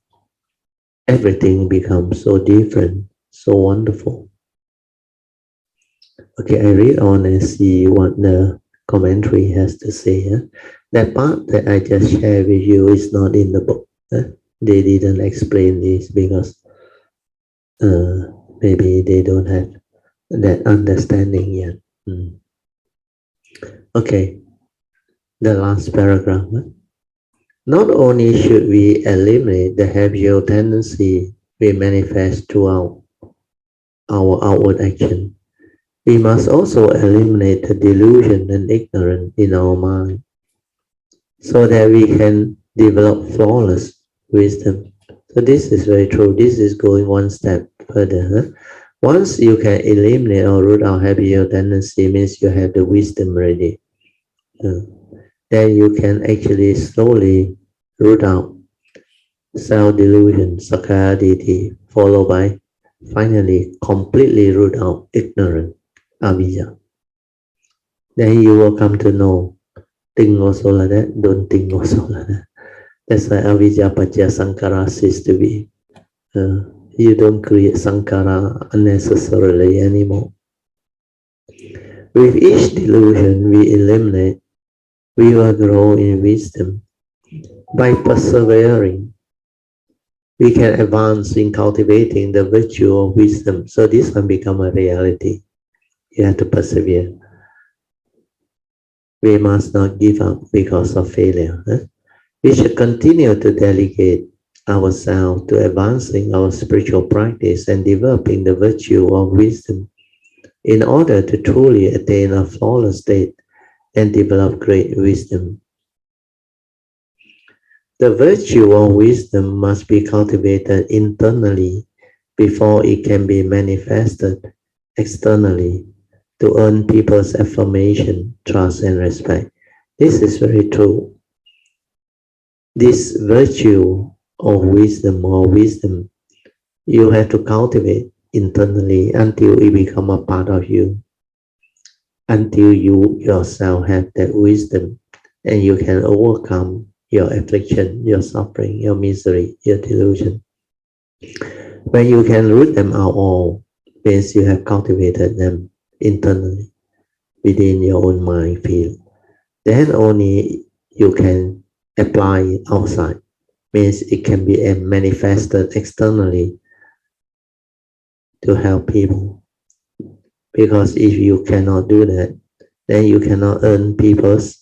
Everything becomes so different, so wonderful. Okay, I read on and see what the commentary has to say. That part that I just shared with you is not in the book. They didn't explain this because maybe they don't have that understanding yet. Okay, the last paragraph. Not only should we eliminate the habitual tendency we manifest throughout our outward action, we must also eliminate the delusion and ignorance in our mind so that we can develop flawless wisdom. So this is very true. This is going one step further. Once you can eliminate or root out habitual tendency, means you have the wisdom ready. Then you can actually slowly root out self-delusion, sakkaya ditthi, followed by finally completely root out ignorance, avijja. Then you will come to know, think also like that, don't think also like that. That's why avijja paccaya sankhara cease to be. You don't create sankhara unnecessarily anymore. With each delusion we eliminate, we will grow in wisdom. By persevering, we can advance in cultivating the virtue of wisdom. So this one become a reality. You have to persevere. We must not give up because of failure. We should continue to delegate ourselves to advancing our spiritual practice and developing the virtue of wisdom in order to truly attain a flawless state and develop great wisdom. The virtue of wisdom must be cultivated internally before it can be manifested externally to earn people's affirmation, trust, and respect. This is very true. This virtue of wisdom or wisdom, you have to cultivate internally until it becomes a part of you, until you yourself have that wisdom and you can overcome your affliction, your suffering, your misery, your delusion. When you can root them out all, means you have cultivated them internally within your own mind field. Then only you can apply it outside, means it can be manifested externally to help people. Because if you cannot do that, then you cannot earn people's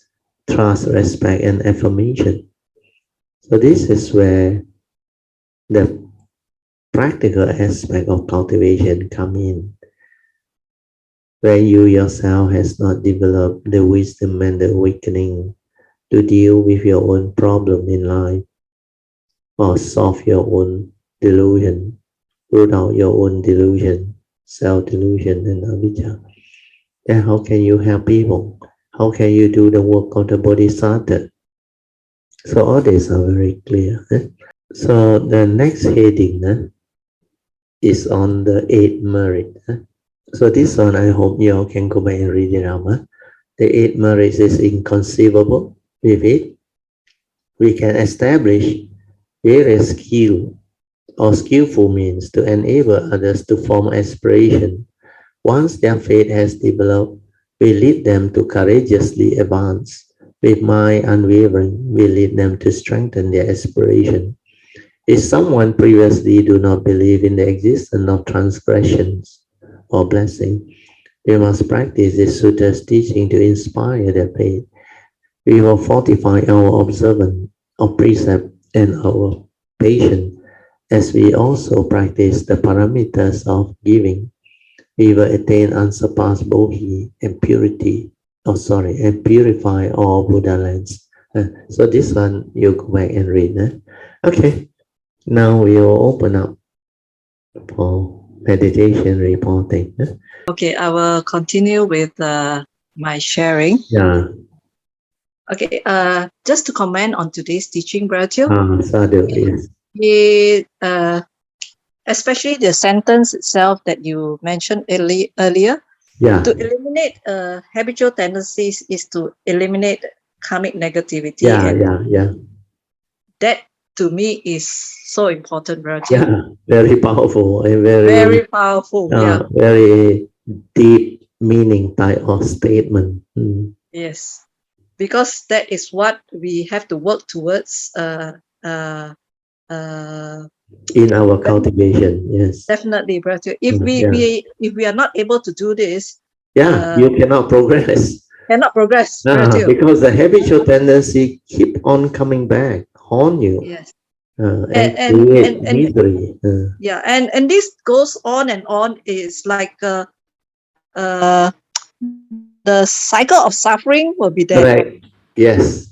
trust, respect, and affirmation. So this is where the practical aspect of cultivation come in. where you yourself has not developed the wisdom and the awakening to deal with your own problem in life or solve your own delusion, root out your own delusion, self-delusion and avijja. Then how can you help people? How can you do the work of the Bodhisattva? So all these are very clear. So the next heading is on the 8th merit. So this one, I hope you all can go back and read it out. The 8th merit is inconceivable. With it, we can establish various skill or skillful means to enable others to form aspiration. Once their faith has developed, we lead them to courageously advance. With mind unwavering, we lead them to strengthen their aspiration. If someone previously do not believe in the existence of transgressions or blessing, we must practice the Sutra's teaching to inspire their faith. We will fortify our observance of precept and our patience as we also practice the parameters of giving. We will attain unsurpassed bodhi and and purify all Buddha lands. So this one you go back and read. Okay, now we will open up for meditation reporting. Okay, I will continue with my sharing. Yeah. Okay, just to comment on today's teaching, Brother, Sadhu, yes. Especially the sentence itself that you mentioned earlier. Yeah. To eliminate habitual tendencies is to eliminate karmic negativity. Yeah. That to me is so important, Brother. Yeah, very powerful and very powerful. Very deep meaning type of statement. Yes, because that is what we have to work towards in our cultivation. Yes, definitely, Brother. If we are not able to do this, you cannot progress. Because the habitual tendency keep on coming back on you. Yes. And create misery. And this goes on and on. It's like the cycle of suffering will be there. Correct. Yes.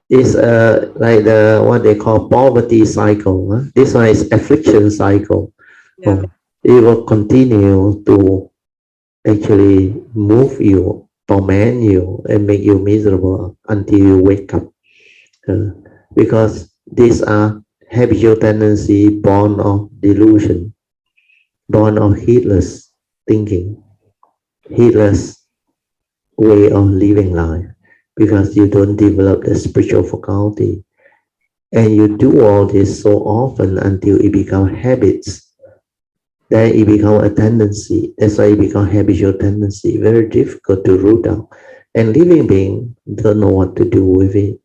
It's like the what they call poverty cycle. This one is affliction cycle. Yeah. It will continue to actually move you, torment you, and make you miserable until you wake up. Because these are habitual tendency born of delusion, born of heedless thinking, heedless way of living life, because you don't develop the spiritual faculty. And you do all this so often until it becomes habits. Then it becomes a tendency. That's why it becomes habitual tendency. Very difficult to root out. And living beings don't know what to do with it.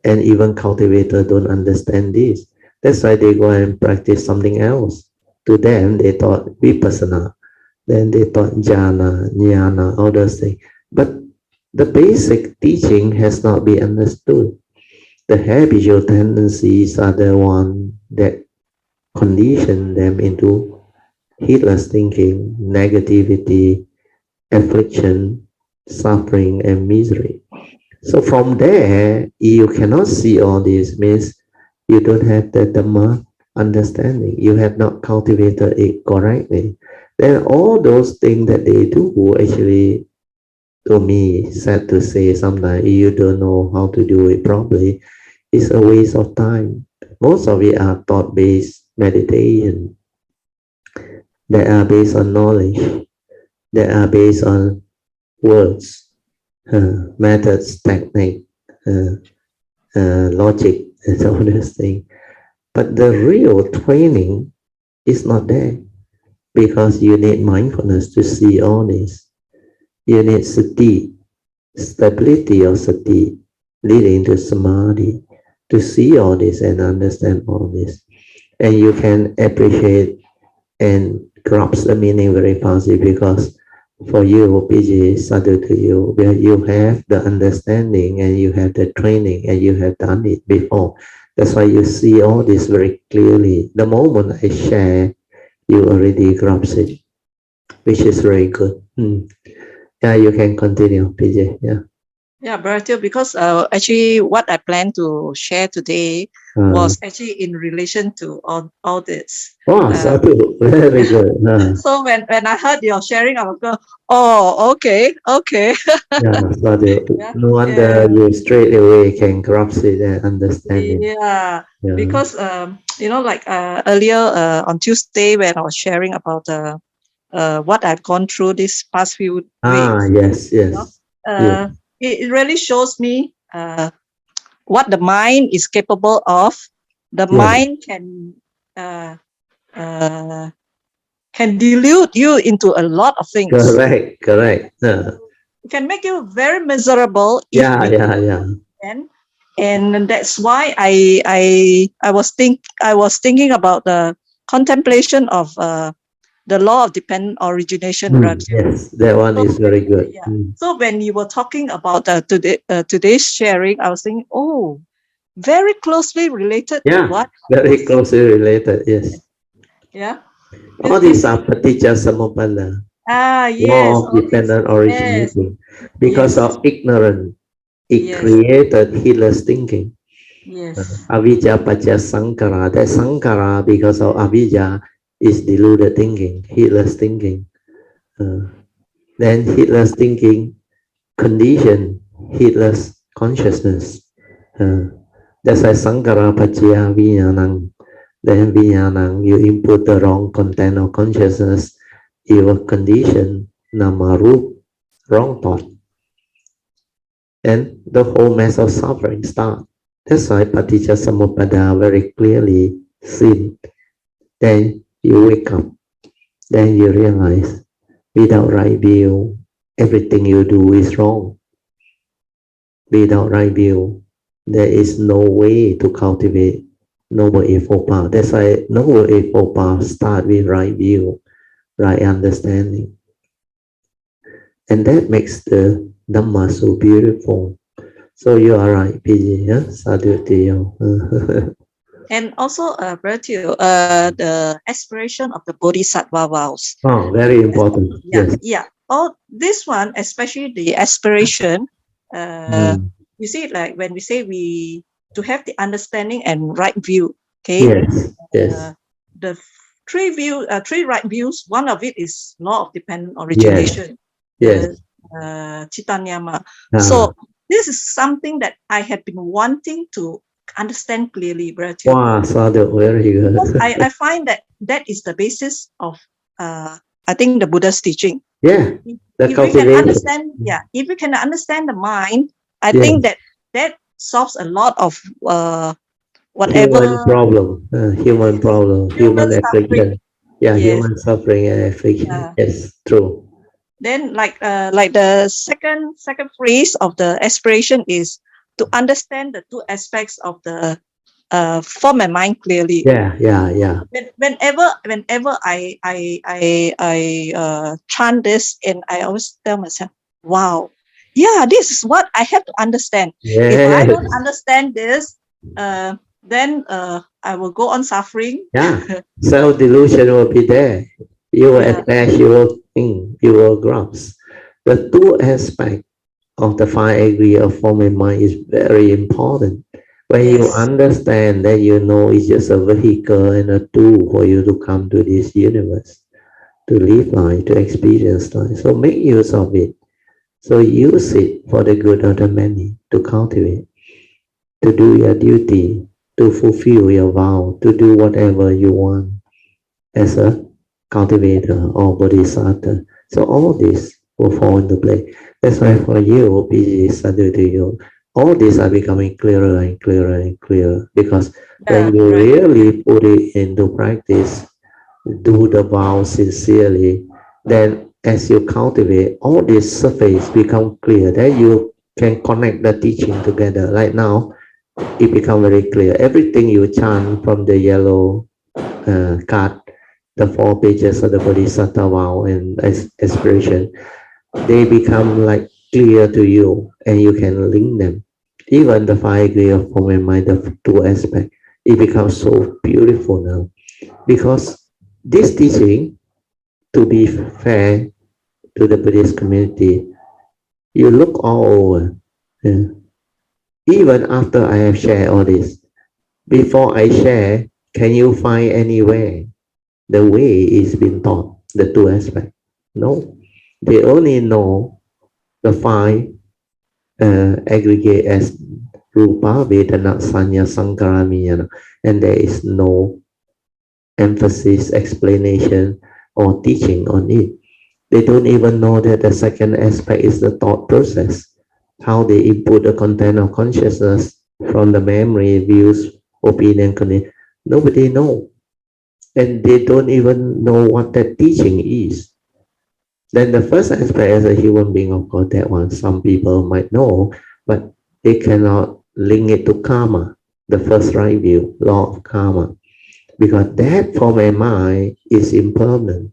And even cultivators don't understand this. That's why they go and practice something else. To them, they thought vipassana. Then they thought jhana, jnana, all those things. But the basic teaching has not been understood. The habitual tendencies are the one that condition them into heedless thinking, negativity, affliction, suffering, and misery. So from there, you cannot see all this, means you don't have the Dhamma understanding. You have not cultivated it correctly. Then all those things that they do actually, to me, sad to say, sometimes you don't know how to do it properly. It's a waste of time. Most of it are thought-based meditation that are based on knowledge, that are based on words, methods, technique, logic, and all those things. But the real training is not there, because you need mindfulness to see all this. You need sati, stability of sati, leading to samadhi, to see all this and understand all this. And you can appreciate and grasp the meaning very fastly, because for you, PG, sadhu to you, where you have the understanding and you have the training and you have done it before. That's why you see all this very clearly. The moment I share, you already grasp it. which is very good. Yeah, you can continue, PJ. Yeah. Yeah, Bharatiya, because actually what I plan to share today was actually in relation to all this. Oh, sadhu. Very good. So when I heard your sharing, I was go, oh, okay. Yeah, sadhu. Yeah, No wonder yeah, you straight away can grasp it and understand it. yeah. Yeah. Because like earlier on Tuesday when I was sharing about what I've gone through this past few weeks, Yes. you know, Yeah. it really shows me what the mind is capable of. The Yes. mind uh, uh, can delude you into a lot of things. Correct. It can make you very miserable if Yeah. we can. And that's why I was thinking about the contemplation of the law of dependent origination. Yes, that one So is very good. yeah. So when you were talking about today's sharing, I was thinking, oh, very closely related to Yeah, what I very was thinking. closely related. Yes. Yeah. All these are paticca samuppada, Yes. law of All these. dependent Yes. originating. Because Yes. of ignorance, it Yes. created heedless thinking. Yes. Avijja pacha sankara. That sankara, because of avijja, is deluded thinking, heedless thinking. Then heedless thinking condition heedless consciousness. That's why sankara pacha vijnanam. Then vijnanam, you input the wrong content of consciousness, you will condition namarup, wrong thought. And the whole mess of suffering starts. That's why paticca samuppada very clearly seen. Then you wake up, then you realize without right view, everything you do is wrong. Without right view, there is no way to cultivate Noble Eightfold Path. That's why Noble Eightfold Path start with right view, right understanding. And that makes the Dhamma so beautiful. So you are right, PG. Yeah? Sadhu to you. And also, the aspiration of the Bodhisattva Vows. Oh, very important. Yes. Yeah. Oh, this one, especially the aspiration, you see, like when we say to have the understanding and right view, okay? Yes. The three right views, one of it is law of dependent Yes. origination. Yes. Chitanyama. So this is something that I have been wanting to understand clearly, Bharatiya. Wow, Sadhu, very good. I find that is the basis of I think the Buddha's teaching. Yeah, the If we can cultivation. understand, if we can understand the mind, I think that solves a lot of whatever human problem, human affliction. suffering. Yeah, Yes. human suffering and affliction. Yeah. Yes, true. Then like the second phrase of the aspiration is to understand the two aspects of the form and mind clearly. Yeah. Whenever I chant this, and I always tell myself, wow, yeah, this is what I have to understand. If I don't understand this, then I will go on suffering. Yeah, self-delusion will be there. You will attach, you will think, you will grasp. The two aspects of the five aggregate of form and mind is very important. When you understand that, you know it's just a vehicle and a tool for you to come to this universe, to live life, to experience life. So make use of it. So use it for the good of the many, to cultivate, to do your duty, to fulfill your vow, to do whatever you want as a cultivator or bodhisattva. So all this will fall into place. That's why for you, PG, Sadhu to you, all these are becoming clearer and clearer and clearer, because when you really put it into practice, do the vow sincerely, then as you cultivate, all this surface become clear. Then you can connect the teaching together. Right now, it become very clear. Everything you chant from the yellow card, the 4 pages of the Bodhisattva vow and aspiration, they become like clear to you, and you can link them. Even the 5 degree of form and mind, the 2 aspects, it becomes so beautiful now, because this teaching to be fair to the Buddhist community, you look all over. Yeah. Even after I have shared all this, before I share, can you find anywhere the way is being taught, the two aspects? No. They only know the five aggregate as Rupa, Vedana, Sanya, Sankara, Vijnana, and there is no emphasis, explanation, or teaching on it. They don't even know that the second aspect is the thought process, how they input the content of consciousness from the memory, views, opinion, nobody know. And they don't even know what that teaching is. Then the first aspect as a human being, of course, that one some people might know, but they cannot link it to karma, the first right view, law of karma, because that form of mind is impermanent,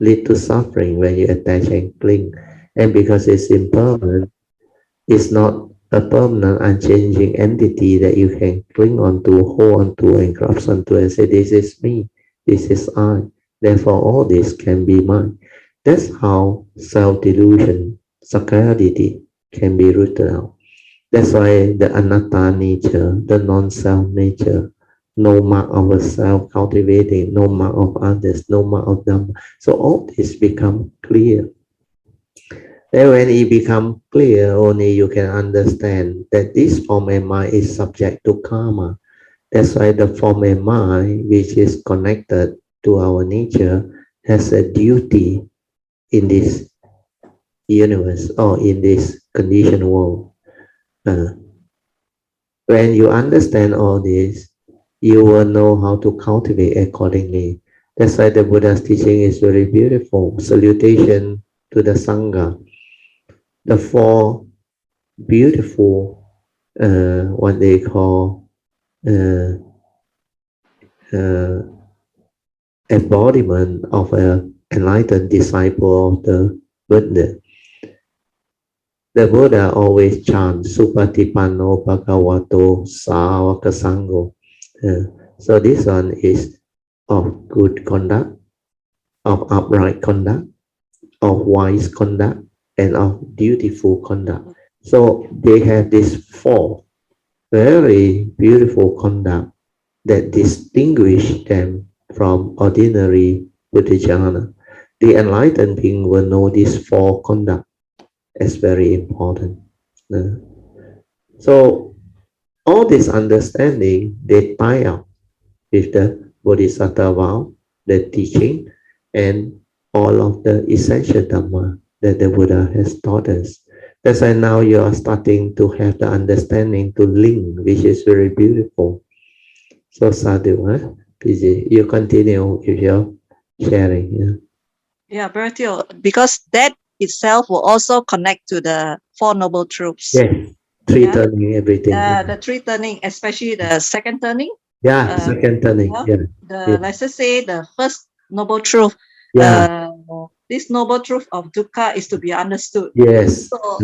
lead to suffering when you attach and cling. And because it's impermanent, it's not a permanent, unchanging entity that you can cling onto, hold onto, and grasp onto and say, this is me, this is I, therefore all this can be mine. That's how self-delusion, sakkayaditthi, can be rooted out. That's why the anatta nature, the non-self nature, no mark of a self cultivating, no mark of others, no mark of them. So all this become clear. Then when it becomes clear, only you can understand that this form of mind is subject to karma. That's why the form of mind, which is connected to our nature, has a duty in this universe or in this conditioned world. When you understand all this, you will know how to cultivate accordingly. That's why the Buddha's teaching is very beautiful. Salutation to the Sangha. The four beautiful, what they call embodiment of an enlightened disciple of the Buddha. The Buddha always chants Supatipanno Bhagavato Sāvaka Sangho. So this one is of good conduct, of upright conduct, of wise conduct, and of dutiful conduct. So they have these four very beautiful conduct that distinguish them from ordinary Buddhajana. The enlightened being will know these four conduct as very important. So all this understanding, they tie up with the Bodhisattva vow, the teaching, and all of the essential Dhamma that the Buddha has taught us. That's why now you are starting to have the understanding to link, which is very beautiful. So sadhu, PJ, you continue with your sharing. Yeah, Bertil, because that itself will also connect to the Four Noble Truths. Yes, three turning everything. The three turning, especially the second turning. Yeah, second turning. Let's just say the first noble truth. This noble truth of dukkha is to be understood. Yes. So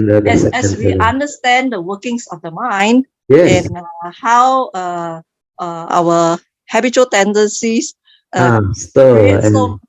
as we understand the workings of the mind, yes, and how our habitual tendencies create so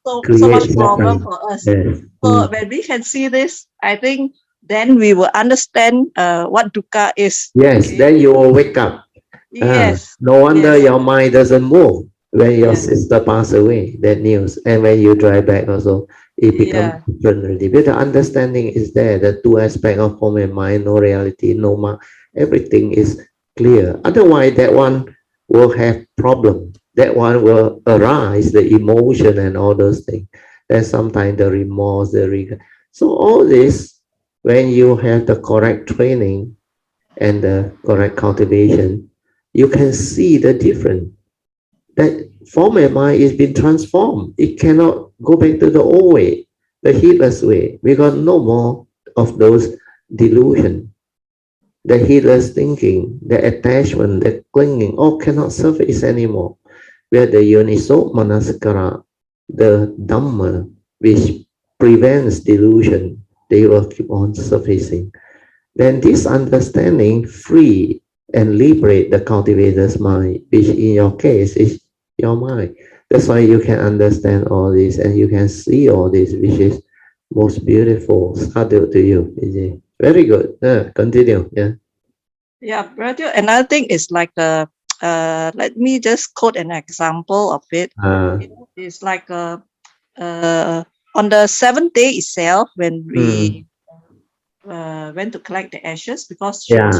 much problem for us. Yes. So when we can see this, I think then we will understand what dukkha is. Yes, then you will wake up. Yes. No wonder your mind doesn't move when your sister passed away, that news. And when you drive back also, it becomes different already. But the understanding is there, the two aspects of form and mind, no reality, no mark, everything is clear. Otherwise, that one will have problem. That one will arise, the emotion and all those things. Then sometimes the remorse, the regret. So all this, when you have the correct training and the correct cultivation, you can see the difference. That form of mind is being transformed. It cannot go back to the old way, the heedless way. We got no more of those delusion, the heedless thinking, the attachment, the clinging, all cannot surface anymore. Where the yoniso manasikara, the Dhamma, which prevents delusion, they will keep on surfacing. Then this understanding free and liberate the cultivator's mind, which in your case is your mind. That's why you can understand all this and you can see all this, which is most beautiful. Sadhu to you, Vijay. Very good. Continue. Yeah. Yeah, brother. Another thing is like let me just quote an example of it. It's like on the seventh day itself when we went to collect the ashes because she was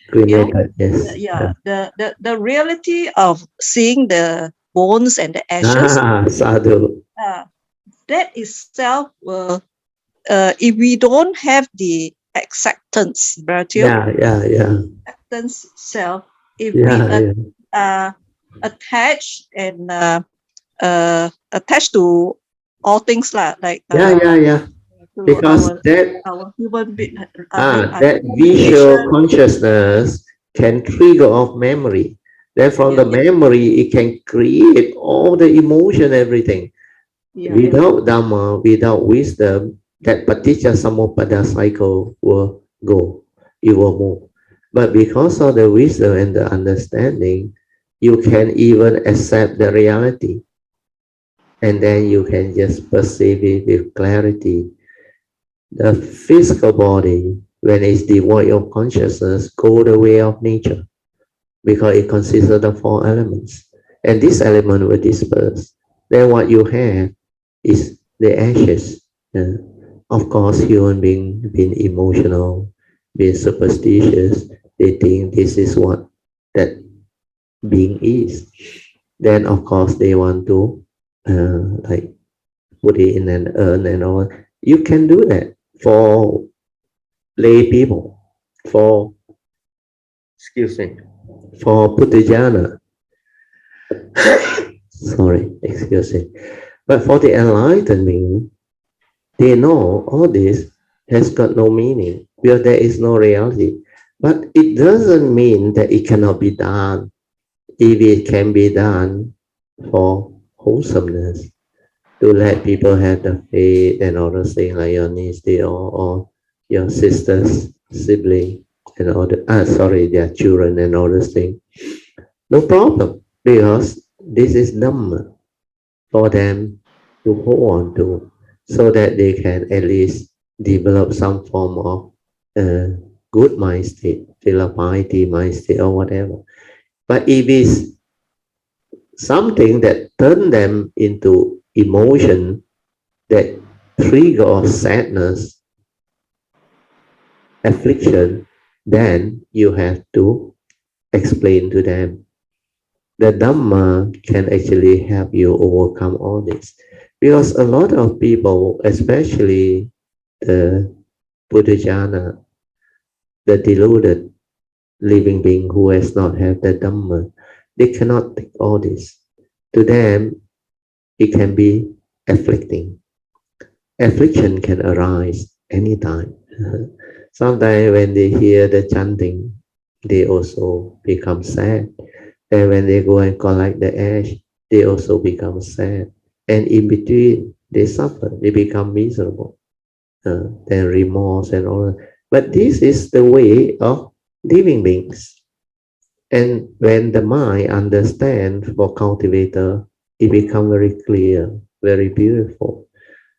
Cremated, yeah, the reality of seeing the bones and the ashes, sadhu. that itself if we don't have the acceptance, acceptance itself, if we attach and attached to all things like to because our human that visual consciousness can trigger off memory. Then from the memory, it can create all the emotion, everything. Without Dhamma, without wisdom, that paticca samuppada cycle will go, it will move. But because of the wisdom and the understanding, you can even accept the reality. And then you can just perceive it with clarity. The physical body, when it's devoid of consciousness, go the way of nature because it consists of the four elements. And this element will disperse. Then what you have is the ashes. Of course, human being being emotional, being superstitious, they think this is what that being is. Then of course they want to like put it in an urn and all. You can do that for lay people, for for Puttejana. Sorry, excuse me. But for the enlightened being, they know all this has got no meaning because there is no reality. But it doesn't mean that it cannot be done. If it can be done for wholesomeness, to let people have the faith and all those things like your niece, or your sisters, sibling, and all the their children and all those things. No problem, because this is Dhamma for them to hold on to, so that they can at least develop some form of good mind state, piety mind state, or whatever. But if it's something that turn them into emotion, that trigger of sadness, affliction, then you have to explain to them. The Dhamma can actually help you overcome all this. Because a lot of people, especially the Buddhajana, the deluded living being who has not had the Dhamma, they cannot take all this. To them, it can be afflicting. Affliction can arise anytime. Sometimes when they hear the chanting, they also become sad. And when they go and collect the ash, they also become sad. And in between, they suffer, they become miserable. Then remorse and all that. But this is the way of living beings. And when the mind understands for cultivator, it becomes very clear, very beautiful.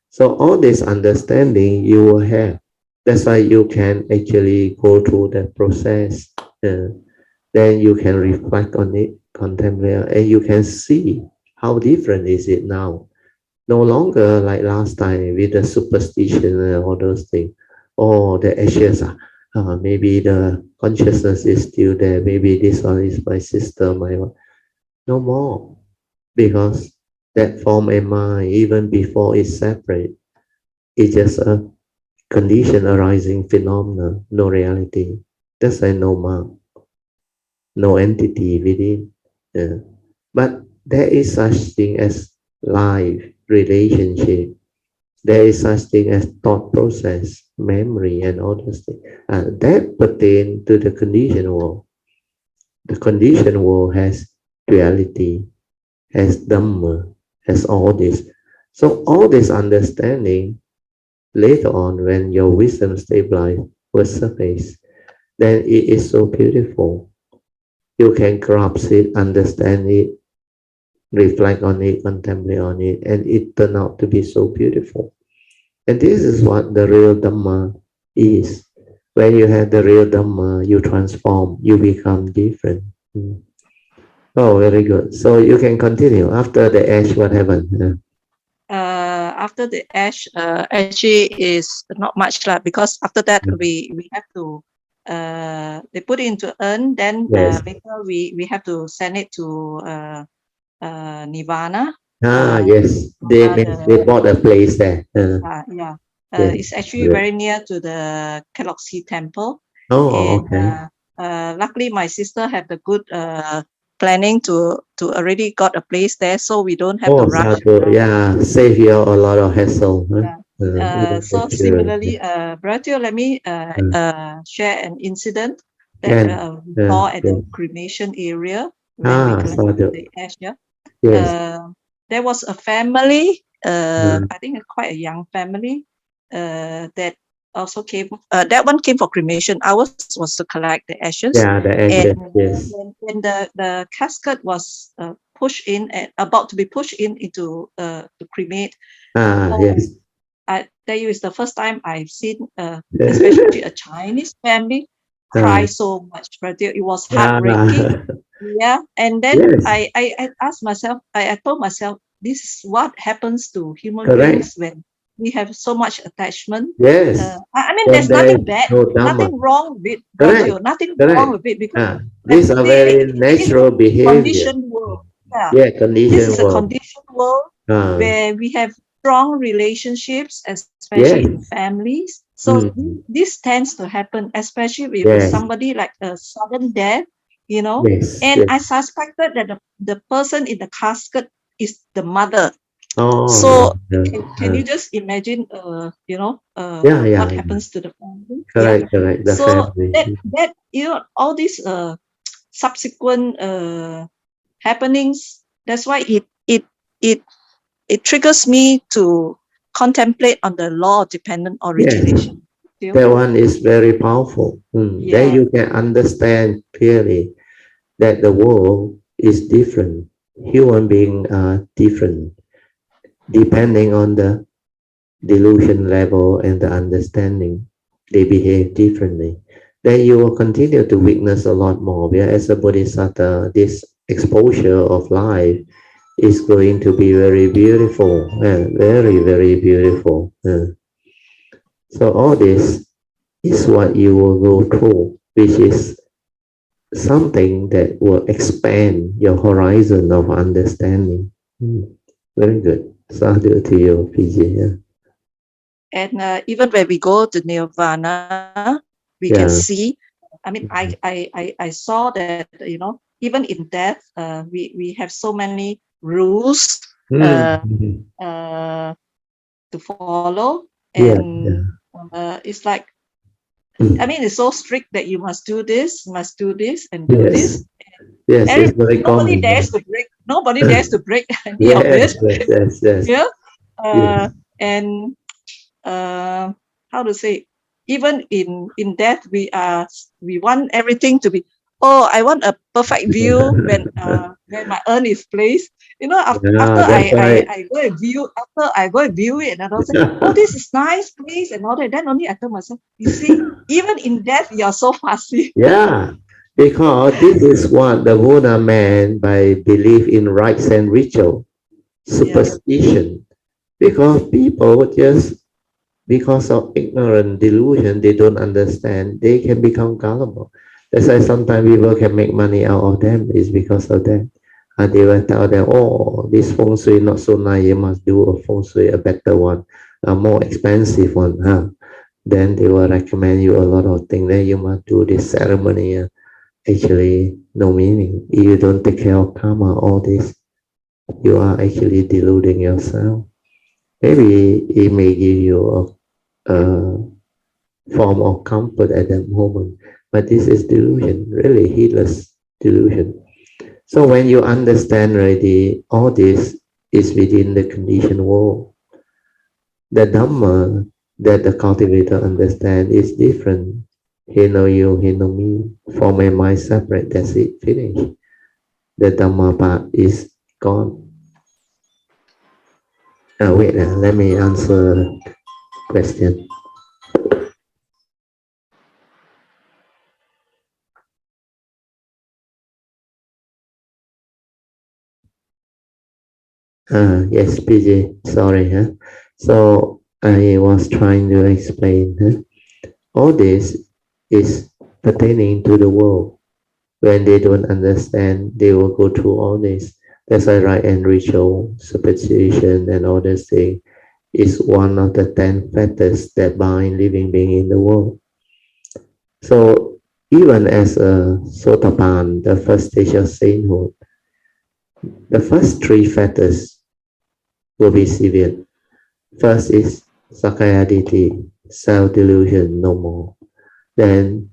So all this understanding you will have. That's why you can actually go through the process. Then you can reflect on it, contemplate, and you can see how different is it now. No longer like last time with the superstition and all those things. Oh, the ashes are, maybe the consciousness is still there. Maybe this one is my sister, my one. No more. Because that form and mind, even before it's separate, it's just a condition arising phenomena, no reality. That's why no mark, no entity within. But there is such thing as life, relationship. There is such thing as thought process, memory, and all those things. That pertain to the conditioned world. The conditioned world has duality, has Dhamma, has all this. So all this understanding later on when your wisdom stabilizes will surface, then it is so beautiful. You can grasp it, understand it, reflect on it, contemplate on it, and it turned out to be so beautiful. And this is what the real Dhamma is. When you have the real Dhamma, you transform, you become different. Oh, very good. So you can continue. After the ash, what happened? After the ash, actually is not much lah, because after that we have to they put it into urn, then Yes. later we have to send it to Nirvana. Yes. They bought a place there. Yeah. Yes. It's actually Good. very near to the Galaxy Temple. Oh, And okay. luckily my sister had the good planning to already got a place there, so we don't have to Oh, rush. sadhu. Yeah, save you a lot of hassle. Yeah. Yes, So sure. similarly, Bratio, let me share an incident that we saw at the Yes. cremation area when we collected Sadhu. the ash. Yeah. Yes. There was a family, I think quite a young family, that also came. That one came for cremation. Ours was to collect the ashes. Yeah, the ashes. And Yes. when the casket was pushed in and about to be pushed in into to cremate, Yes. I tell you, it's the first time I've seen, especially a Chinese family, cry so much. But it was heartbreaking. Yeah, and then Yes. I asked myself, I told myself, this is what happens to human Correct. beings when we have so much attachment. Yes. I mean, When there's there nothing is bad, no Dhamma. nothing wrong with it, Correct. Bratio, nothing wrong Correct. with it, because These are very this is natural a behavior. conditioned world. Yeah, Yeah, this conditioned is a world. conditioned world where we have strong relationships, especially Yes. in families. So this tends to happen, especially with somebody like a sudden death, you know. Yes. And I suspected that the person in the casket is the mother. Oh, So yeah. can you just imagine, you know, Yeah. what happens to the family? Yeah. Correct. The So family. that you know, all these subsequent happenings. That's why it it triggers me to contemplate on the law of dependent Yes. origination. That one is very powerful. Then Yeah. you can understand clearly that the world is different. Human beings are different depending on the delusion level and the understanding. They behave differently. Then you will continue to witness a lot more. Where as a bodhisattva, this exposure of life is going to be very beautiful, very, very beautiful. So all this is what you will go through, which is something that will expand your horizon of understanding. Very good. Sadhu to you, PJ. Yeah. And even when we go to nirvana, we can see. I mean, I saw that, you know, even in death, we have so many rules to follow, and it's like, I mean, it's so strict that you must do this, and do this. Yes, it's very Nobody common. dares to break. Nobody dares to break any of this. Yes. Yeah. Yes. And how to say? Even in death, we want everything to be. Oh, I want a perfect view when my urn is placed. You know, after That's right. I go and view, it, and I don't say, oh, this is nice place and all that. Then only I tell myself, you see, even in death, you're so fussy. Yeah, because this is what the Buddha meant by belief in rites and ritual, superstition. Because people just, because of ignorant delusion, they don't understand, they can become gullible. That's why sometimes people can make money out of them, is because of that. And they will tell them, oh, this feng shui not so nice, you must do a feng shui, a better one, a more expensive one. Then they will recommend you a lot of things. Then you must do this ceremony. Actually, no meaning. If you don't take care of karma, all this, you are actually deluding yourself. Maybe it may give you a form of comfort at that moment, but this is delusion, really heedless delusion. So when you understand already, all this is within the conditioned world. The Dhamma that the cultivator understands is different. He know you, he know me. Form and mind separate, that's it, finish. The Dhamma part is gone. Wait, let me answer question. Yes, PJ, sorry. So I was trying to explain. All this is pertaining to the world. When they don't understand, they will go through all this. That's why right and ritual, superstition, and all these things is one of the 10 factors that bind living being in the world. So even as a sotapan, the first stage of sainthood, the first 3 factors will be severe. First is sakayaditi, self-delusion, no more. Then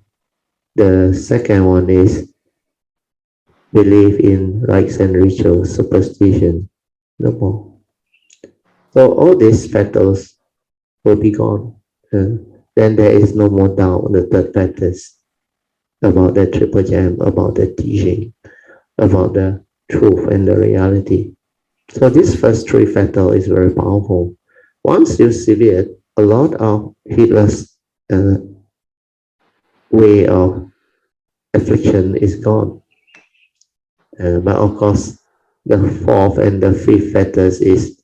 the second one is belief in rites and rituals, superstition, no more. So all these factors will be gone. Then there is no more doubt on the third factors about the triple gem, about the teaching, about the truth and the reality. So this first 3 factor is very powerful. Once you see it, a lot of heedless way of affliction is gone. But of course, the fourth and the fifth factors is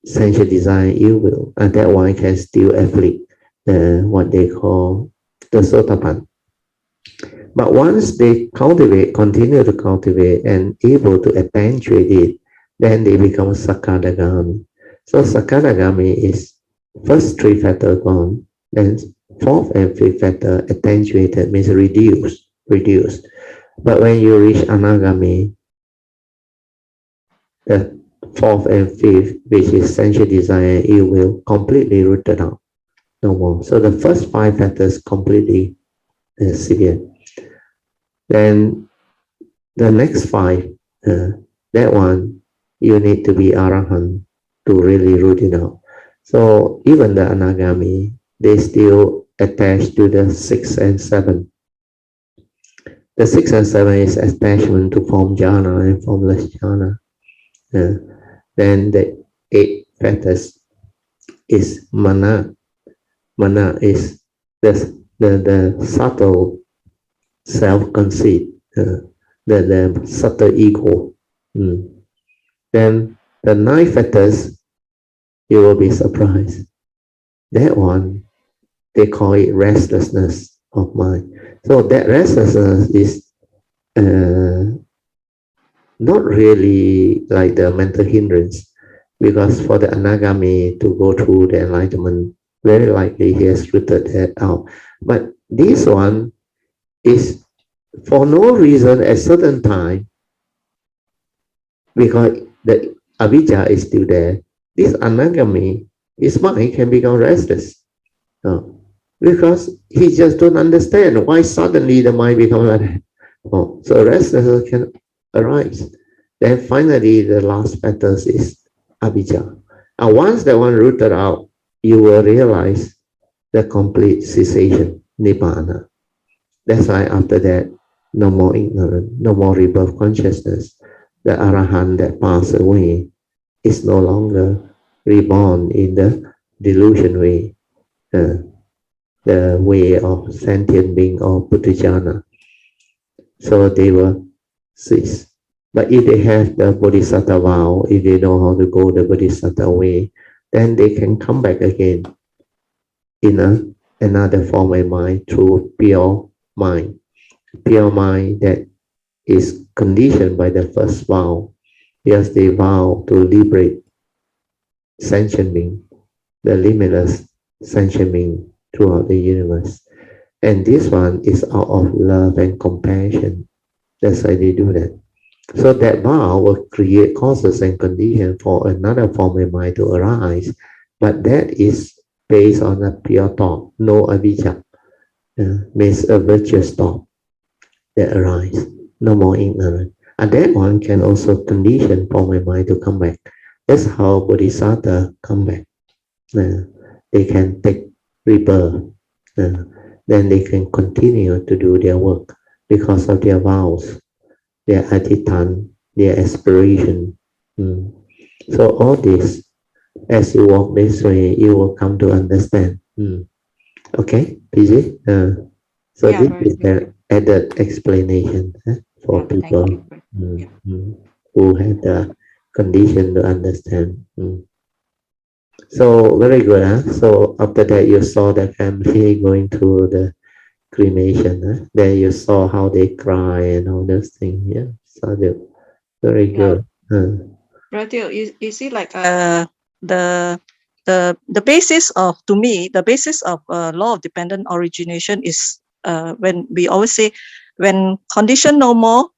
sensual desire, ill will, and that one can still afflict what they call the sotapan. But once they cultivate, continue to cultivate, and able to attenuate it, then they become sakadagami. So sakadagami is first 3 factor gone, then fourth and fifth factor attenuated means reduced. But when you reach anagami, the fourth and fifth, which is sensual desire and ill will, completely rooted out, no more. So the first 5 factors completely severe. Then the next 5, that one, you need to be arahant to really root it out. So even the anagami, they still attach to the 6 and 7. The 6 and 7 is attachment to form jhana and formless jhana. Then the 8 factors is mana. Mana is the subtle self-conceit, the subtle ego. Then the 9 factors, you will be surprised. That one, they call it restlessness of mind. So that restlessness is not really like the mental hindrance, because for the anagami to go through the enlightenment, very likely he has rooted that out. But this one is for no reason at certain time, because the avijja is still there. This anagami, his mind can become restless. Because he just don't understand why suddenly the mind becomes like that. So restlessness can arise. Then finally, the last factor is avijja. And once that one rooted out, you will realize the complete cessation, nibbana. That's why after that, no more ignorance, no more rebirth consciousness. The arahant that passed away is no longer reborn in the delusion way, the way of sentient being or puthujjana. So they will cease. But if they have the Bodhisattva vow, if they know how to go the Bodhisattva way, then they can come back again in another form of mind through pure mind. Pure mind that is conditioned by the first vow, because they vow to liberate sentient being, the limitless sentient being throughout the universe. And this one is out of love and compassion. That's why they do that. So that vow will create causes and conditions for another form of mind to arise. But that is based on a pure thought, no avijja. Means a virtuous thought that arises, no more ignorance. And that one can also condition form of mind to come back. That's how Bodhisattva come back. They can take rebirth. Then they can continue to do their work because of their vows, their adhitan, their aspiration. So all this, as you walk this way, you will come to understand. Okay, easy. So Yeah, this very is good. the added explanation for Yeah, thank people you. Yeah. who have the condition to understand. So very good. So after that, you saw the family going through the cremation. Then you saw how they cry and all those things. Yeah, so very Yeah. good. Right, you see, like the the basis of, to me, the basis of law of dependent origination is when we always say, when condition no more,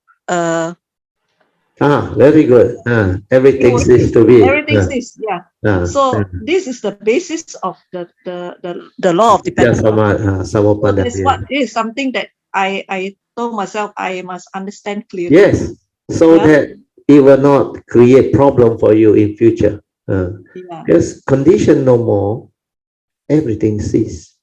Very good. it Everything will seems cease. to be. Everything cease. Yeah. So this is the basis of the law of dependent origination. So this what is something that I told myself I must understand clearly. Yes, so Yeah. that it will not create problem for you in future. Yeah. Because condition no more, everything cease.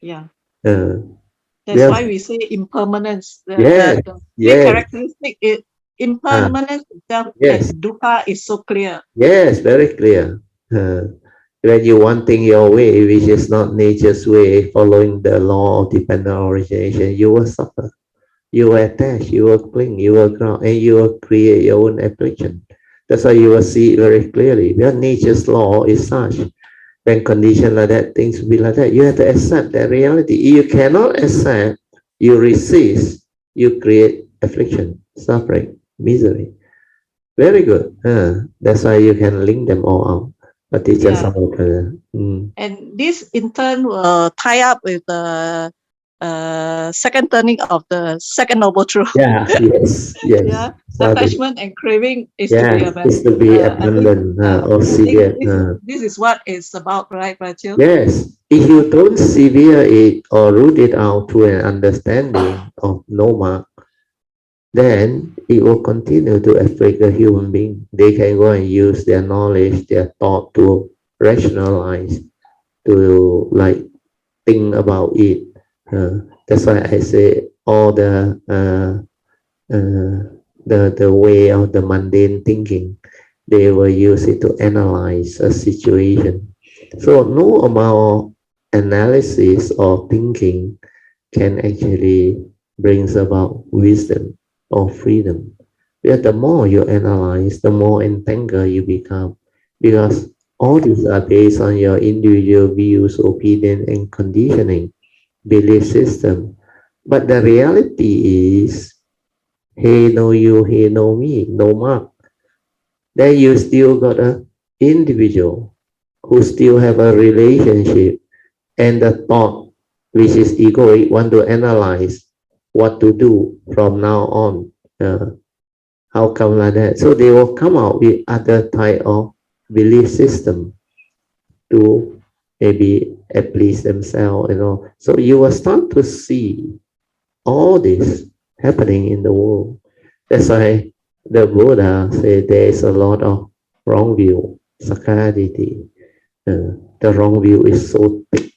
Yeah. That's Yes, why we say impermanence. yes, The three yes, characteristic is impermanence itself yes, and dukkha is so clear. yes, very clear. When you wanting your way, which is not nature's way, following the law of dependent origination, you will suffer. You will attach, you will cling, you will ground, and you will create your own affliction. That's why you will see it very clearly. Because nature's law is such. When condition like that, things will be like that. You have to accept that reality. If you cannot accept, you resist, you create affliction, suffering, misery. Very good. That's why you can link them all out. But teacher Yeah. some And this in turn will tie up with the second turning of the second noble truth. Yeah, yes, yes. Yeah. So Attachment and craving is to be is to be abundant or I think severe. this is what it's about, right, Rachel? Yes, if you don't severe it or root it out to an understanding of no, then it will continue to afflict the human being. They can go and use their knowledge, their thought to rationalize, to like think about it. That's why I say all the way of the mundane thinking, they will use it to analyze a situation. So no amount of analysis or thinking can actually brings about wisdom or freedom. Because the more you analyze, the more entangled you become. Because all these are based on your individual views, opinion, and conditioning, belief system. But the reality is, hey, no you, hey, no me, no mark. Then you still got a individual who still have a relationship and the thought, which is egoic, want to analyze what to do from now on. How come like that? So they will come out with other type of belief system to maybe please themselves, So you will start to see all this happening in the world. That's why the Buddha said there is a lot of wrong view, sakkayaditthi. The wrong view is so thick.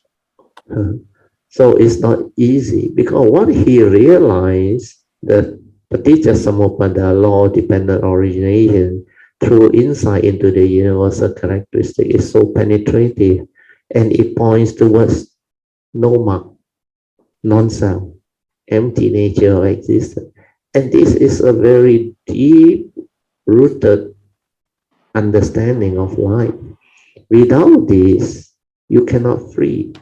So it's not easy because what he realized, the Paticca Samuppada law dependent origination through insight into the universal characteristic is so penetrative and it points towards no mark, non-self, empty nature of existence. And this is a very deep rooted understanding of life. Without this, you cannot free.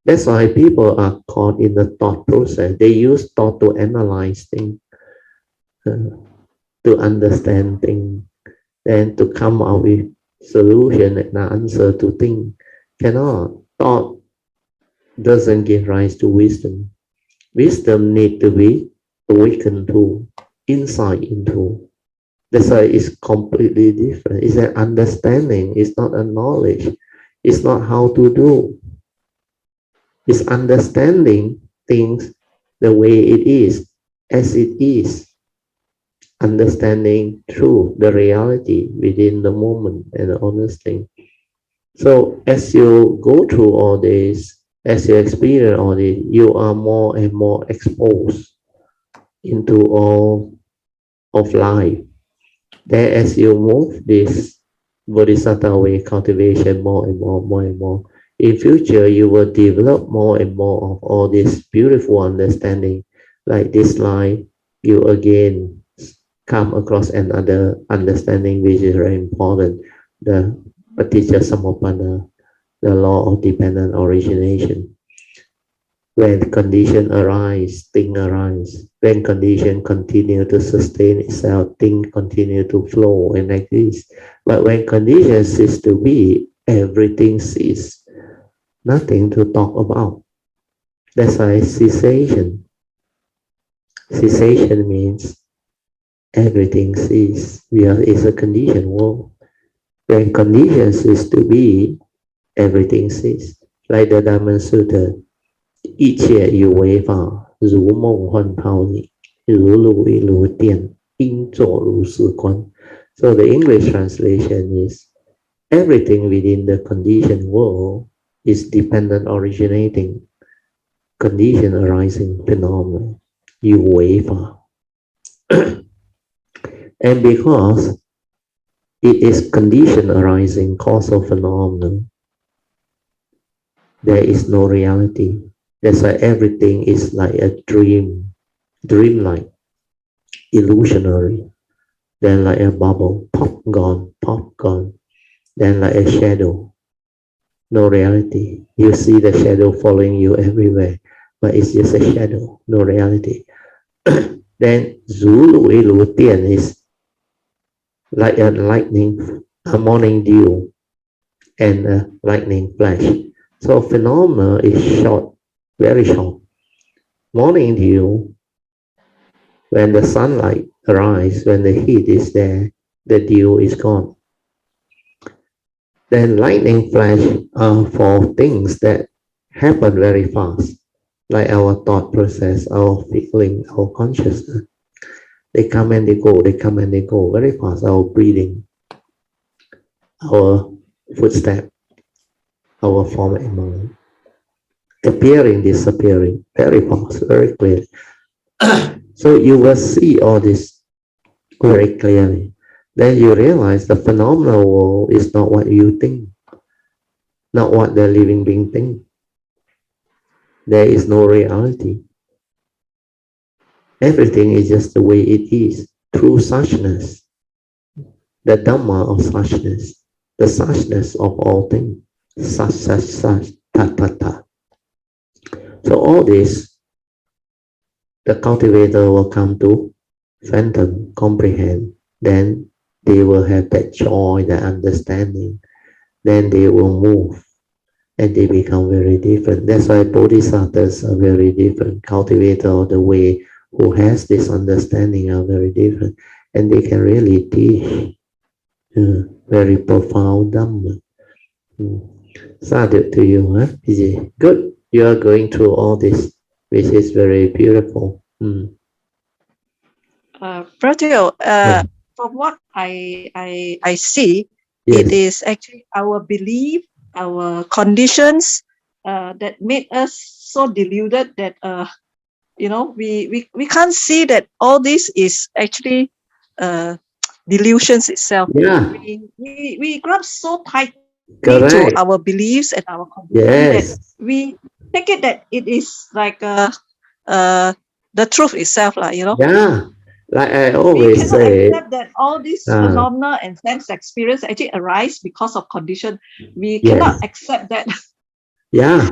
That's why people are caught in the thought process. They use thought to analyze things, to understand things, then to come out with solution and answer to things. Cannot. Thought doesn't give rise to wisdom. Wisdom need to be awakened to, insight into. That's why it's completely different. It's an understanding. It's not a knowledge. It's not how to do. It's understanding things the way it is, as it is. Understanding through the reality within the moment and all those things. So as you go through all this, as you experience all this, you are more and more exposed into all of life. Then as you move this Bodhisattva way cultivation more and more, in future you will develop more and more of all this beautiful understanding. Like this line, you again come across another understanding which is very important, the Paticca Samuppada, the law of dependent origination. When condition arise, thing arise. When condition continue to sustain itself, thing continue to flow and like this. But when condition cease to be, everything cease. Nothing to talk about. That's why cessation. Cessation means everything cease. It's a conditioned world. When condition cease to be, everything cease. Like the Dhamma Sutra, 一切有为法，如梦幻泡影，如露亦如电，应作如是观. So the English translation is, everything within the conditioned world is dependent originating, condition arising phenomena, 有为法. And because it is condition arising causal phenomena, there is no reality. That's why everything is like a dream, dreamlike, illusionary. Then like a bubble, pop, gone, then like a shadow, no reality. You see the shadow following you everywhere, but it's just a shadow, no reality. Then Zulu Ilu Tian is like a lightning, a morning dew, and a lightning flash. So phenomena is short, very short. Morning dew, when the sunlight arises, when the heat is there, the dew is gone. Then lightning flash are for things that happen very fast, like our thought process, our feeling, our consciousness. They come and they go, they come and they go very fast. Our breathing, our footstep, our form and mind. Appearing, disappearing, very fast, very clear. So you will see all this very clearly. Then you realize the phenomenal world is not what you think, not what the living being think. There is no reality. Everything is just the way it is, through suchness, the Dhamma of suchness, the suchness of all things, such, ta. So all this, the cultivator will come to fathom, comprehend, then they will have that joy, that understanding, then they will move and they become very different. That's why bodhisattvas are very different. Cultivator of the way who has this understanding are very different, and they can really teach very profound Dhamma. Sadhu to you, huh? Good. You are going through all this, which is very beautiful. Brother, from what I see, Yes. it is actually our belief, our conditions that made us so deluded that we can't see that all this is actually delusions itself. Yeah. We grab so tightly Correct. to our beliefs and our conditions that we take it that it is like the truth itself, Yeah. Like I we always cannot say, accept that all these phenomena and sense experience actually arise because of condition. We cannot accept that. Yeah.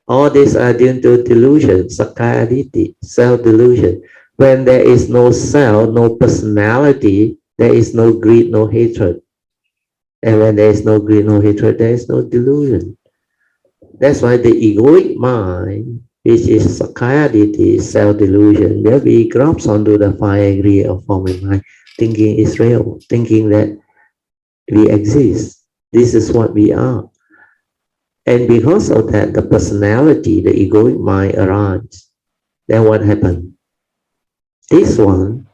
All these are due to delusion, sakkaya ditthi, self-delusion. When there is no self, no personality, there is no greed, no hatred. And when there is no greed, no hatred, there is no delusion. That's why the egoic mind, which is sakkaya ditthi, self-delusion, where we grasp onto the five aggregate of form and mind, thinking is real, thinking that we exist. This is what we are. And because of that, the personality, the egoic mind arises. Then what happened? This one,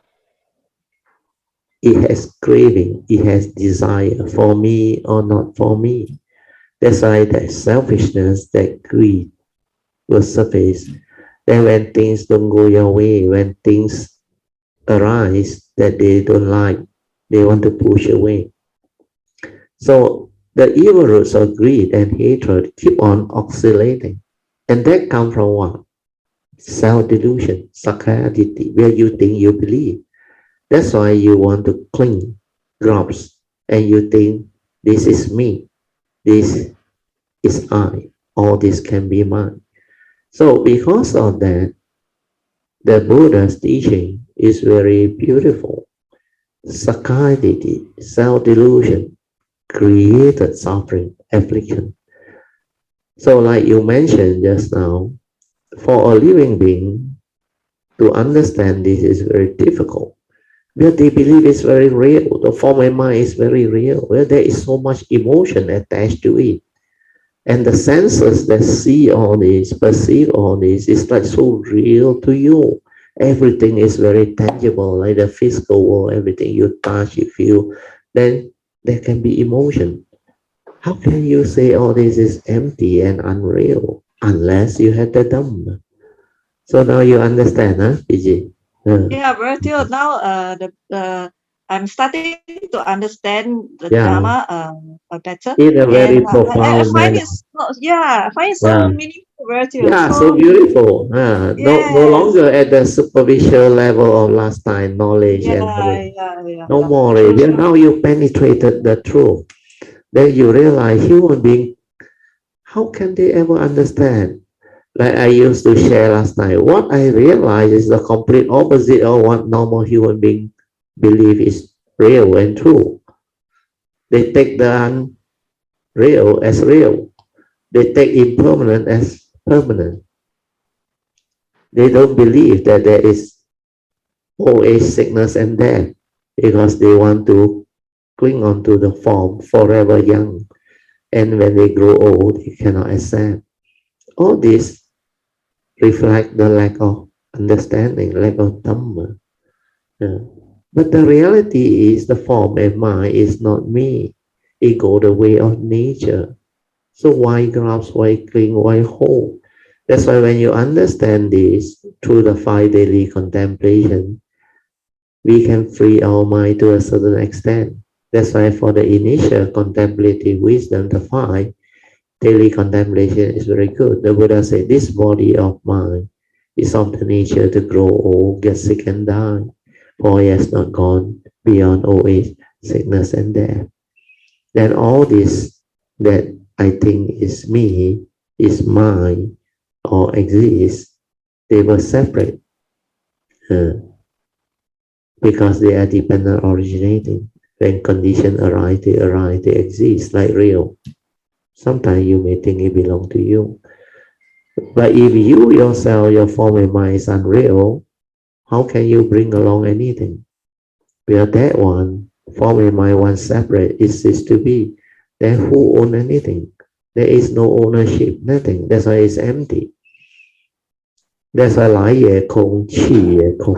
it has craving, it has desire, for me or not for me. That's why that selfishness, that greed will surface. Then when things don't go your way, when things arise that they don't like, They want to push away. So the evil roots of greed and hatred keep on oscillating. And that comes from what? Self-delusion, sakkayaditthi, where you think you believe. That's why you want to cling, grasp, and you think this is me, this is I, all this can be mine. So because of that, the Buddha's teaching is very beautiful. Sakkayaditthi, self-delusion, created suffering, affliction. So like you mentioned just now, for a living being to understand this is very difficult. Where they believe it's very real, the form and mind is very real, where there is so much emotion attached to it. And the senses that see all this, perceive all this, is like so real to you. Everything is very tangible, like the physical world, everything you touch, you feel. Then there can be emotion. How can you say all this is empty and unreal unless you had the Dhamma? So now you understand, huh, PG? Yeah, Bertil, now I'm starting to understand the Yeah, Dharma better. in a very And I profound find manner. it I find it so Yeah, meaningful, Bertil. yeah, so So, beautiful. No yes. longer at the superficial level of last time knowledge and Yeah, knowledge. yeah, yeah, No yeah. more. True, Yeah, true. now you penetrated the truth. Then you realize human being, how can they ever understand? Like I used to share last time, what I realized is the complete opposite of what normal human being believe is real and true. They take the unreal as real. They take impermanent as permanent. They don't believe that there is old age, sickness, and death because they want to cling on to the form forever young. And when they grow old, they cannot accept. All this reflect the lack of understanding, lack of Dhamma. Yeah. But the reality is the form and mind is not me. It go the way of nature. So why grasp, why cling, why hold? That's why when you understand this through the 5 daily contemplation, we can free our mind to a certain extent. That's why for the initial contemplative wisdom, the 5, daily contemplation is very good. The Buddha said, this body of mine is of the nature to grow old, get sick and die, for it has not gone beyond old age, sickness and death. Then all this that I think is me, is mine, or exists, they were separate because they are dependent originating. When conditions arise, they exist like real. Sometimes you may think it belongs to you. But if you yourself, your form and mind is unreal, how can you bring along anything? Where that one, form and mind, one separate, it ceases to be. Then who owns anything? There is no ownership, nothing. That's why it's empty. That's why 来也空，去也空，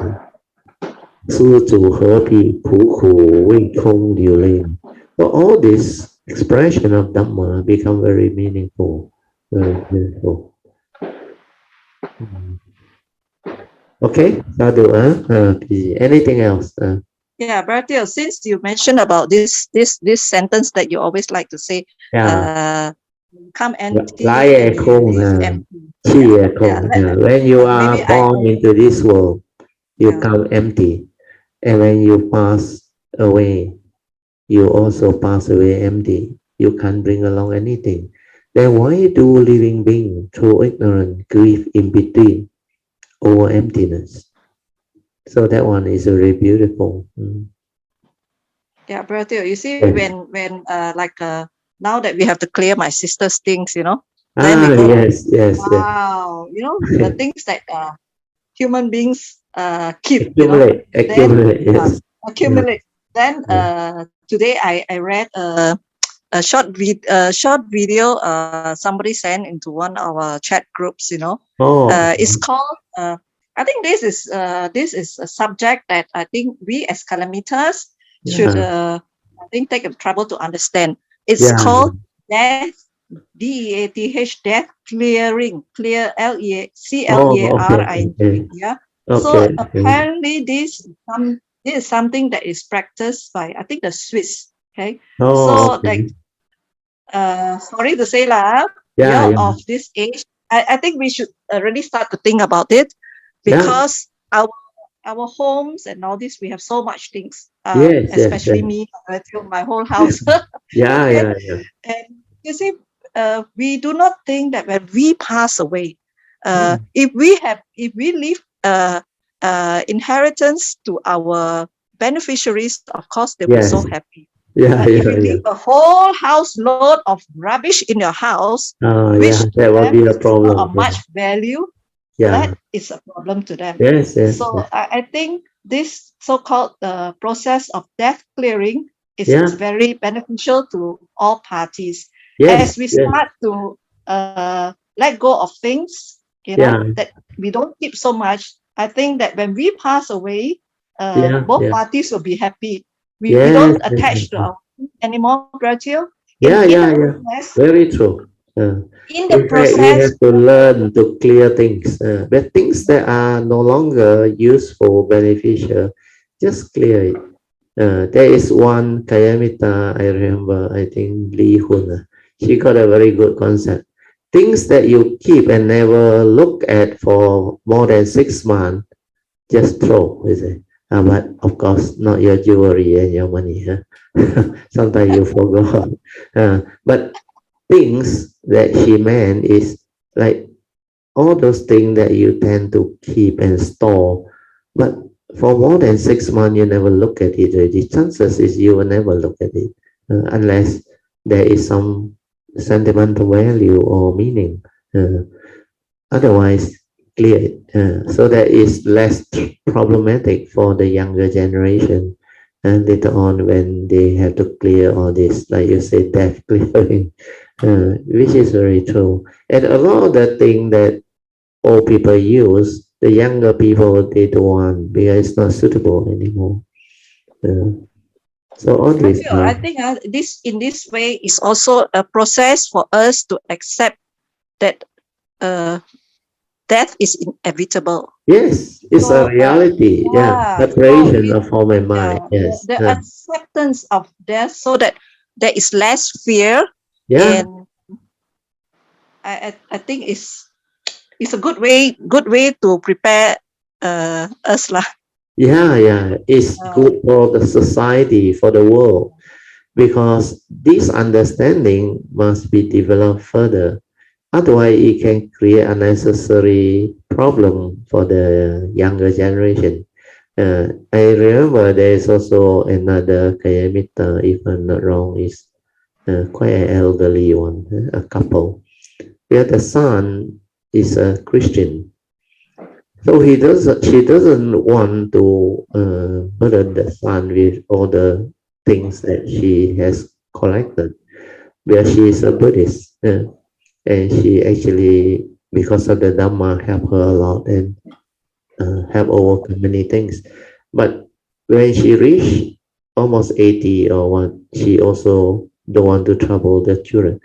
知足何必苦苦为空流泪. So all this expression of Dhamma become very meaningful, very beautiful. Okay, Sadhu, anything else? Yeah, Bertil, since you mentioned about this sentence that you always like to say, Yeah, come empty 来也 and you 空 leave empty. 去也 Yeah, 空. When you are maybe born into this world, you yeah. come empty. And when you pass away, you also pass away empty. You can't bring along anything. Then why do living beings through ignorance grieve in between over emptiness? So that one is very beautiful. Yeah, Bertil, you see, Yes. when now that we have to clear my sister's things, then we go, Yes. wow, the things that human beings keep, then Accumulate, yes. accumulate. Then today I read a short video somebody sent into one of our chat groups. It's called. I think this is a subject that I think we as Kalamitas should I think take the trouble to understand. It's called death, DEATH, death clearing, clear CLEARING. Yeah. So apparently this this is something that is practiced by, I think, the Swiss. Okay. Oh, So okay. like, sorry to say lah, Yeah, you're yeah. of this age. I think we should really start to think about it, Yeah. because our homes and all this, we have so much things. Yes, yes, Especially yes. me, I feel my whole house. Yeah, Okay. yeah, yeah. And you see, we do not think that when we pass away, Mm. if we leave inheritance to our beneficiaries, of course they'll be so Yes. happy. Yeah, But if you yeah, yeah. leave a whole house load of rubbish in your house, Oh, which yeah, to that will them be a is not problem. of much value, Yeah. that is a problem to them. Yes, yes, So yes. I think this so-called process of death clearing is Yeah. very beneficial to all parties. Yes, As we yes. start to let go of things, Yeah, that we don't keep so much, I think that when we pass away, yeah, both yeah. parties will be happy. We Yes, don't yes, yes, attach to yes. our anymore, Rachel. Yeah, In yeah, the yeah. process, Very true. in the In fact, we have process, to learn to clear things. But things that are no longer useful, beneficial, just clear it. There is one Kayamita, I remember, I think Lee Hun. She got a very good concept. Things that you keep and never look at for more than 6 months, just throw, is it? But of course, not your jewelry and your money. Huh? Sometimes you forgot. But things that she meant is like all those things that you tend to keep and store, but for more than 6 months you never look at it. The chances is you will never look at it unless there is some sentimental value or meaning. Otherwise, clear it so that is less problematic for the younger generation. And later on, when they have to clear all this, like you say, death clearing, which is very true. And a lot of the thing that old people use, the younger people they don't want because it's not suitable anymore. So all this, I think this in this way is also a process for us to accept that death is inevitable. yes, it's a So reality. Yeah, so separation of form and mind. Yes, the acceptance of death, so that there is less fear, yeah, and I think it's a good way to prepare us lah. yeah, yeah. It's good for the society, for the world, because this understanding must be developed further. Otherwise, it can create unnecessary problem for the younger generation. I remember there is also another Kayamita, if I'm not wrong, is quite an elderly one, a couple, where the son is a Christian. So she doesn't want to burden the son with all the things that she has collected, where she is a Buddhist. And she actually, because of the Dhamma, help her a lot and have overcome many things. But when she reached almost 80 or what, she also don't want to trouble the children.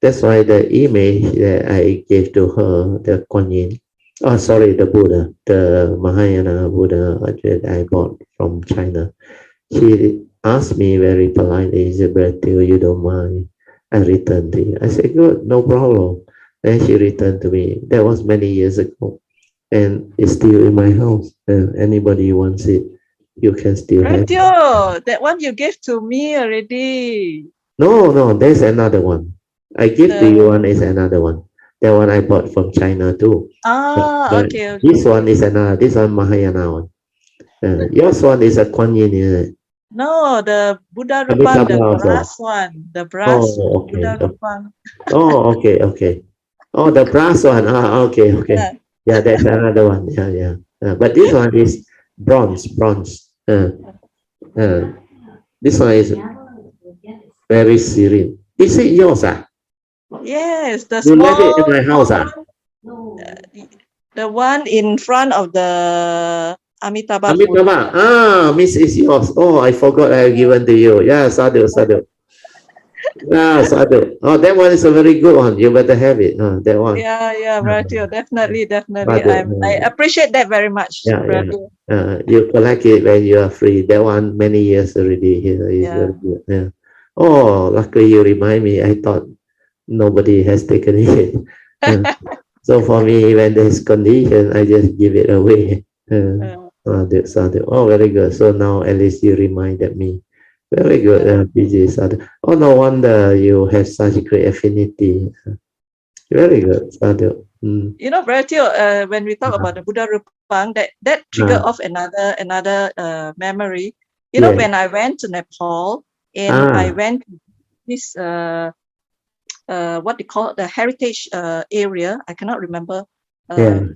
That's why the image that I gave to her, the Kuan Yin, oh sorry, the Buddha, the Mahayana Buddha that I bought from China. She asked me very politely, Isabel, you don't mind, I return to you. I said, good, no problem. Then she returned to me. That was many years ago and it's still in my house. Anybody wants it, you can still have it. That one you gave to me already. No, no, there's another one. I give to you one is another one. That one I bought from China too. But Okay. this one is another. This one Mahayana one. Yours one is a Kuan Yin, is it? No, the Buddha Rupang, Amitabha the also. brass one, the brass Oh, okay. Buddha Rupang. Oh, okay, okay. Oh, the brass one. Okay, okay. Yeah, that's another one. Yeah, yeah. But this one is bronze, bronze. This one is very serene. Is it yours? Yes, the You left it in small my house? the one in front of the Amitabha photo. Amitabha. Miss is yours. Oh, I forgot I have given to you. Yeah, sadhu, sadhu. Sadhu. Oh, that one is a very good one. You better have it. That one. Yeah, Bratio. Definitely. Sadhu. I appreciate that very much, Yeah, yeah. Bratio. You collect it when you are free. That one many years already here is Yeah. very good. Yeah. Oh, luckily you remind me. I thought nobody has taken it. Uh, so for me, when there's condition, I just give it away. Sadhu, sadhu. Oh, very good. So now at least you reminded me. Very good, PJ Sadhu. Oh, no wonder you have such great affinity. Very good, Sadhu. Mm. You know, Bratio, when we talk about the Buddha Rupang, that trigger off another memory. You know, Yeah. when I went to Nepal and I went to this what they call the heritage area. I cannot remember. Yeah.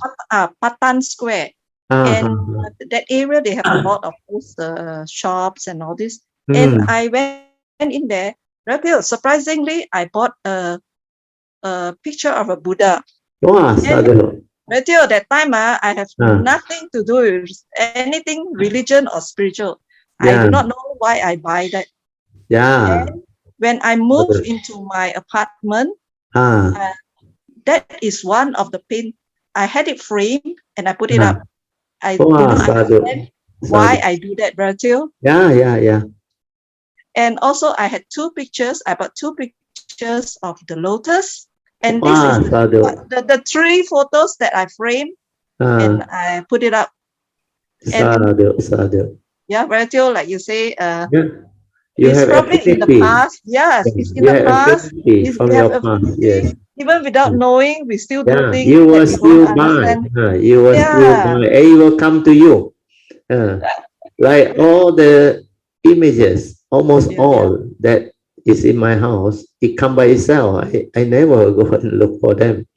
Patan Square. And that area they have a lot of those shops and all this. And I went in there. Bratio, surprisingly, I bought a picture of a Buddha. Wah, And Sadhu. Matthew, that time I have nothing to do with anything religion or spiritual. I do not know why I buy that. Yeah. And when I moved into my apartment, that is one of the pin. I had it framed and I put it up. I do not understand why I do that, Matthew. Yeah. And also I had two pictures. I bought two pictures of the lotus. And this is the three photos that I framed and I put it up. Sadhu. Yeah, Virgil, like you say, You it's have probably in the affinity. past. Yes, it's in You the have past. affinity from We have your past. Yes. affinity. Even without knowing, we still do Yeah. things You that will we don't still buy. understand. You will still Yeah. buy. It will come to you. Like all the images, almost all that is in my house, it come by itself. I never go and look for them.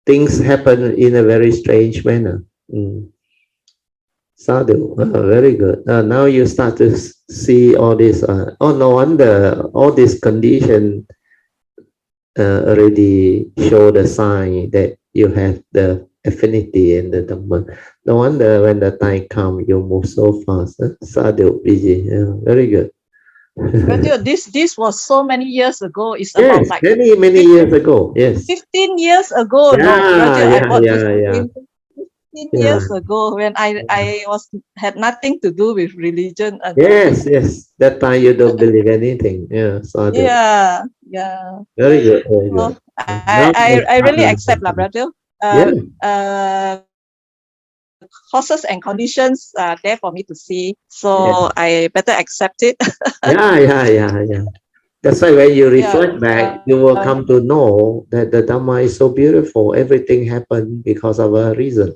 Things happen in a very strange manner. Sadhu, very good. Now you start to see all this. Oh, no wonder all this condition already show the sign that you have the affinity and the Dhamma. No wonder when the time comes, you move so fast. Sadhu, PG, very good. But this was so many years ago. It's Yes, about like many years ago. Yes. 15 years ago. No, Roger, I bought this 15 years ago when I had nothing to do with religion. Yes. That time you don't believe anything. Yeah, Sadhu. Yeah. Very good, very good. I really accept, brother. Causes and conditions are there for me to see, so I better accept it. Yeah. That's why when you reflect back, you will come to know that the Dhamma is so beautiful. Everything happened because of a reason,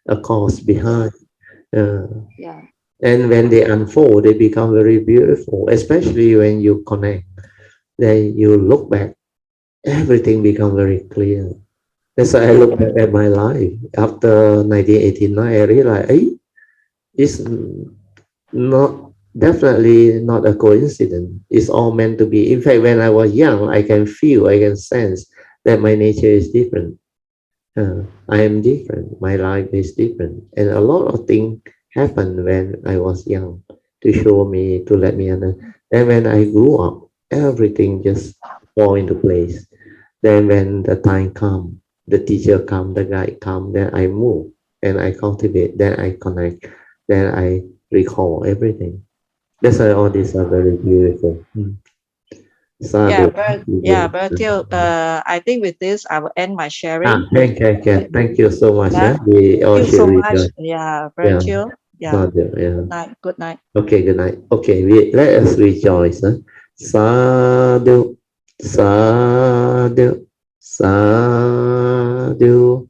a cause behind. And when they unfold, they become very beautiful, especially when you connect. Then you look back, everything becomes very clear. That's why I look back at my life. After 1989, I realized, hey, it's not definitely not a coincidence. It's all meant to be. In fact, when I was young, I can feel, I can sense that my nature is different. I am different. My life is different. And a lot of things happened when I was young to show me, to let me understand. And when I grew up, everything just fall into place. Then when the time come, the teacher come, the guide come, then I move and I cultivate, then I connect, then I recall everything. That's why all these are very beautiful. Sadhu. I think with this I will end my sharing. Thank you so much. We all Thank you should so much. Sadhu. Good night. Okay, good night. Okay, let us rejoice. Sadhu, sadhu, sadhu.